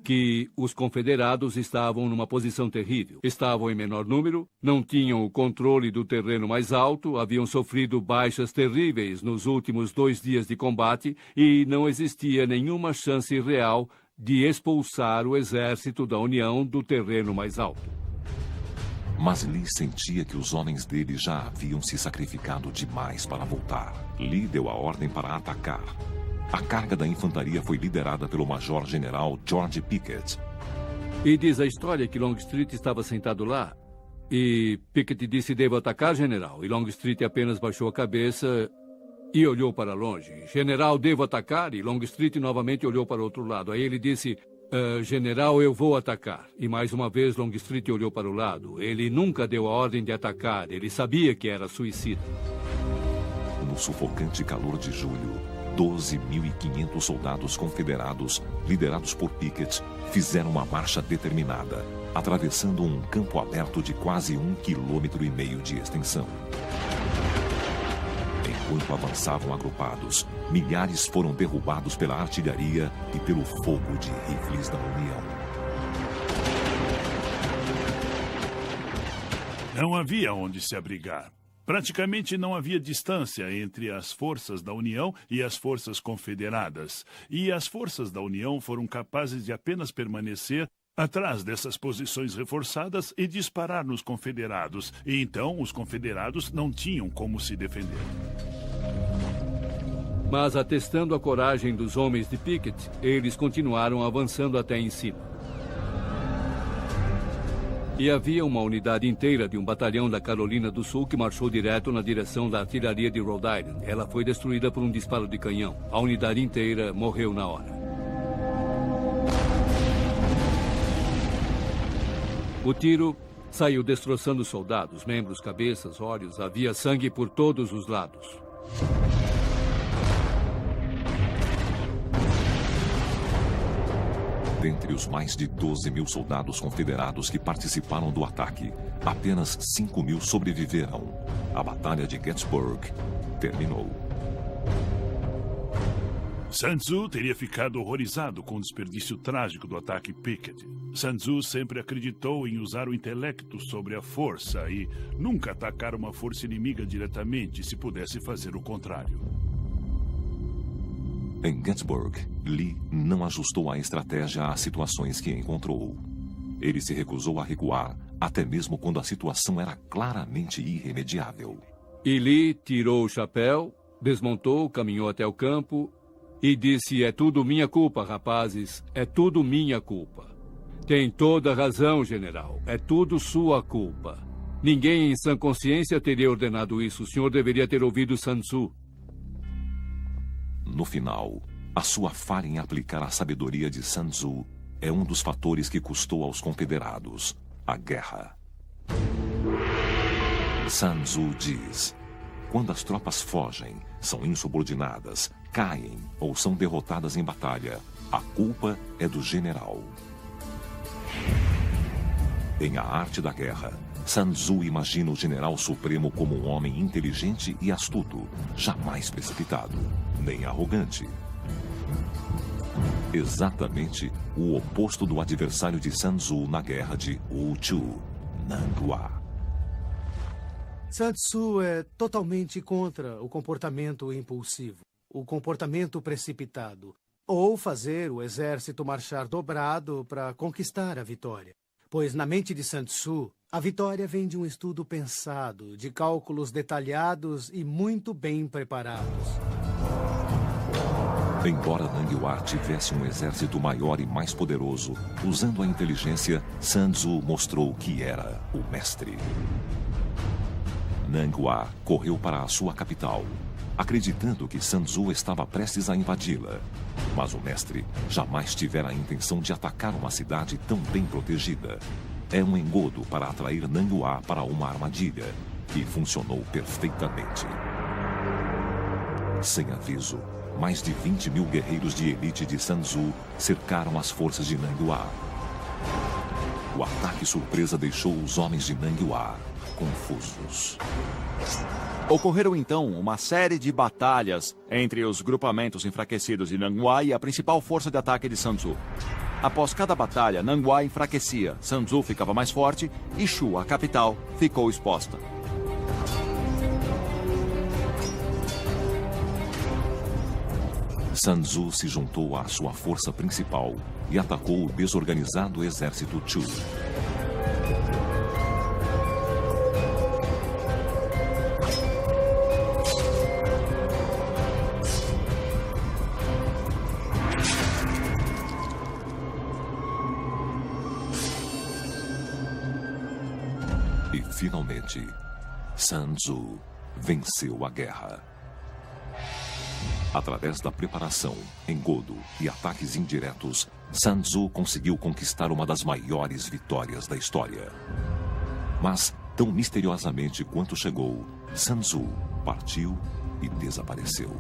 que os confederados estavam numa posição terrível. Estavam em menor número, não tinham o controle do terreno mais alto, haviam sofrido baixas terríveis nos últimos 2 dias de combate e não existia nenhuma chance real de expulsar o exército da União do terreno mais alto. Mas Lee sentia que os homens dele já haviam se sacrificado demais para voltar. Lee deu a ordem para atacar. A carga da infantaria foi liderada pelo major-general George Pickett. E diz a história que Longstreet estava sentado lá e Pickett disse: "Devo atacar, general?" E Longstreet apenas baixou a cabeça e olhou para longe. "General, devo atacar?" E Longstreet novamente olhou para o outro lado. Aí ele disse: "General, eu vou atacar." E mais uma vez Longstreet olhou para o lado. Ele nunca deu a ordem de atacar. Ele sabia que era suicida. No sufocante calor de julho, 12.500 soldados confederados, liderados por Pickett, fizeram uma marcha determinada, atravessando um campo aberto de quase 1,5 km de extensão. Enquanto avançavam agrupados, milhares foram derrubados pela artilharia e pelo fogo de rifles da União. Não havia onde se abrigar. Praticamente não havia distância entre as forças da União e as forças confederadas. E as forças da União foram capazes de apenas permanecer atrás dessas posições reforçadas e disparar nos confederados. E então os confederados não tinham como se defender. Mas, atestando a coragem dos homens de Pickett, eles continuaram avançando até em cima. E havia uma unidade inteira de um batalhão da Carolina do Sul que marchou direto na direção da artilharia de Rhode Island. Ela foi destruída por um disparo de canhão. A unidade inteira morreu na hora. O tiro saiu destroçando soldados, membros, cabeças, olhos. Havia sangue por todos os lados. Dentre os mais de 12.000 soldados confederados que participaram do ataque, apenas 5.000 sobreviveram. A Batalha de Gettysburg terminou. Sun Tzu teria ficado horrorizado com o desperdício trágico do ataque Pickett. Sun Tzu sempre acreditou em usar o intelecto sobre a força e nunca atacar uma força inimiga diretamente se pudesse fazer o contrário. Em Gettysburg, Lee não ajustou a estratégia às situações que encontrou. Ele se recusou a recuar, até mesmo quando a situação era claramente irremediável. E Lee tirou o chapéu, desmontou, caminhou até o campo e disse: "É tudo minha culpa, rapazes. É tudo minha culpa." "Tem toda razão, general. É tudo sua culpa. Ninguém em sã consciência teria ordenado isso. O senhor deveria ter ouvido Sun Tzu." No final, a sua falha em aplicar a sabedoria de Sun Tzu é um dos fatores que custou aos confederados a guerra. Sun Tzu diz: quando as tropas fogem, são insubordinadas, caem ou são derrotadas em batalha, a culpa é do general. Em A Arte da Guerra, Sun Tzu imagina o general supremo como um homem inteligente e astuto, jamais precipitado, nem arrogante. Exatamente o oposto do adversário de Sun Tzu na guerra de Wu Chu, Nanghua. Sun Tzu é totalmente contra o comportamento impulsivo, o comportamento precipitado, ou fazer o exército marchar dobrado para conquistar a vitória. Pois na mente de Sun Tzu, a vitória vem de um estudo pensado, de cálculos detalhados e muito bem preparados. Embora Nanghua tivesse um exército maior e mais poderoso, usando a inteligência, Sun Tzu mostrou que era o mestre. Nanghua correu para a sua capital, acreditando que Sun Tzu estava prestes a invadi-la. Mas o mestre jamais tivera a intenção de atacar uma cidade tão bem protegida. É um engodo para atrair Nanghua para uma armadilha, e funcionou perfeitamente. Sem aviso, mais de 20.000 guerreiros de elite de Sun Tzu cercaram as forças de Nanghua. O ataque surpresa deixou os homens de Nanghua confusos. Ocorreram então uma série de batalhas entre os grupamentos enfraquecidos de Nanghua e a principal força de ataque de Sun Tzu. Após cada batalha, Nanghua enfraquecia, Sun Tzu ficava mais forte e Shu, a capital, ficou exposta. Sun Tzu se juntou à sua força principal e atacou o desorganizado exército Chu. E finalmente, Sun Tzu venceu a guerra. Através da preparação, engodo e ataques indiretos, Sun Tzu conseguiu conquistar uma das maiores vitórias da história. Mas, tão misteriosamente quanto chegou, Sun Tzu partiu e desapareceu.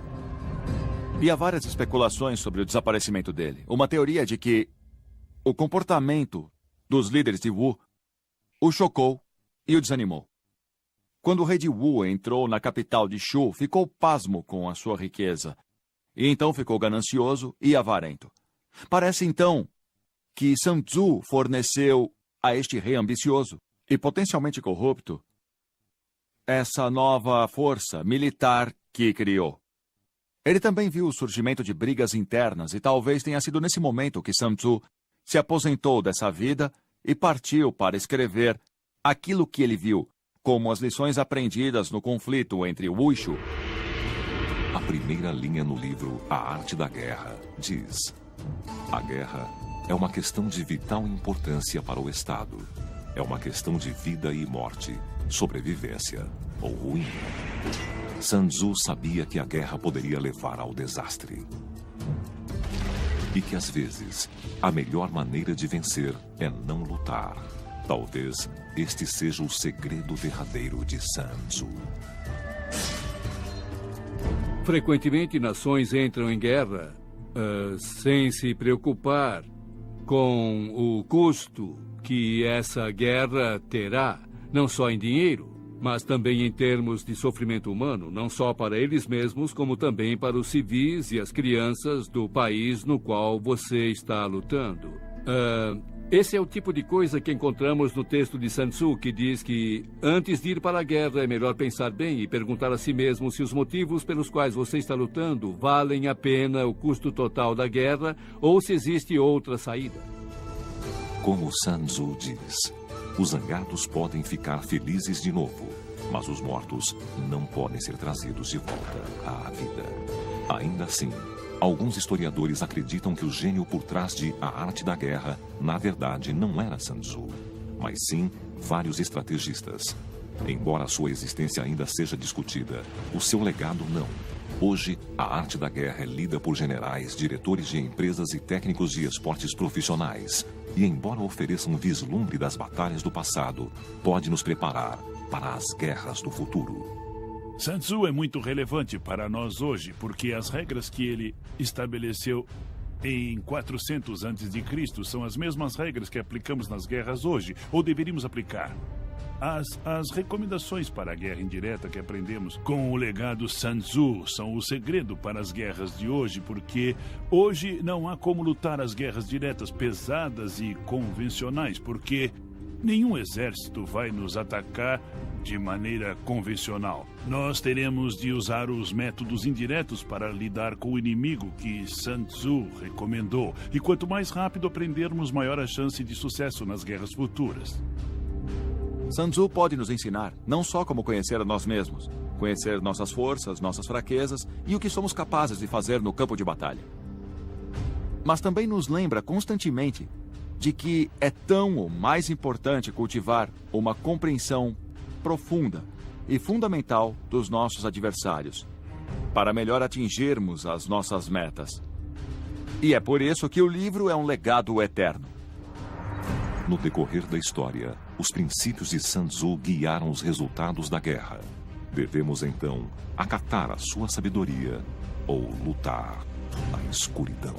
E há várias especulações sobre o desaparecimento dele. Uma teoria é de que o comportamento dos líderes de Wu o chocou e o desanimou. Quando o rei de Wu entrou na capital de Shu, ficou pasmo com a sua riqueza. E então ficou ganancioso e avarento. Parece então que Sun Tzu forneceu a este rei ambicioso e potencialmente corrupto essa nova força militar que criou. Ele também viu o surgimento de brigas internas e talvez tenha sido nesse momento que Sun Tzu se aposentou dessa vida e partiu para escrever aquilo que ele viu como as lições aprendidas no conflito entre Wu e Shu. A primeira linha no livro A Arte da Guerra diz: a guerra é uma questão de vital importância para o Estado. É uma questão de vida e morte, sobrevivência ou ruína. Sun Tzu sabia que a guerra poderia levar ao desastre. E que, às vezes, a melhor maneira de vencer é não lutar. Talvez este seja o segredo derradeiro de Sun Tzu. Frequentemente, nações entram em guerra sem se preocupar com o custo que essa guerra terá, não só em dinheiro, mas também em termos de sofrimento humano, não só para eles mesmos, como também para os civis e as crianças do país no qual você está lutando. Esse é o tipo de coisa que encontramos no texto de Sun Tzu, que diz que antes de ir para a guerra é melhor pensar bem e perguntar a si mesmo se os motivos pelos quais você está lutando valem a pena o custo total da guerra ou se existe outra saída. Como Sun Tzu diz, os zangados podem ficar felizes de novo, mas os mortos não podem ser trazidos de volta à vida. Ainda assim, alguns historiadores acreditam que o gênio por trás de A Arte da Guerra, na verdade, não era Sun Tzu, mas sim vários estrategistas. Embora sua existência ainda seja discutida, o seu legado não. Hoje, a arte da guerra é lida por generais, diretores de empresas e técnicos de esportes profissionais. E embora ofereça um vislumbre das batalhas do passado, pode nos preparar para as guerras do futuro. Sun Tzu é muito relevante para nós hoje, porque as regras que ele estabeleceu em 400 a.C. são as mesmas regras que aplicamos nas guerras hoje, ou deveríamos aplicar. As recomendações para a guerra indireta que aprendemos com o legado Sun Tzu são o segredo para as guerras de hoje, porque hoje não há como lutar as guerras diretas pesadas e convencionais, porque nenhum exército vai nos atacar de maneira convencional. Nós teremos de usar os métodos indiretos para lidar com o inimigo que Sun Tzu recomendou. E quanto mais rápido aprendermos, maior a chance de sucesso nas guerras futuras. Sun Tzu pode nos ensinar não só como conhecer a nós mesmos, conhecer nossas forças, nossas fraquezas e o que somos capazes de fazer no campo de batalha. Mas também nos lembra constantemente de que é tão ou mais importante cultivar uma compreensão profunda e fundamental dos nossos adversários, para melhor atingirmos as nossas metas. E é por isso que o livro é um legado eterno. No decorrer da história, os princípios de Sun Tzu guiaram os resultados da guerra. Devemos, então, acatar a sua sabedoria ou lutar na escuridão.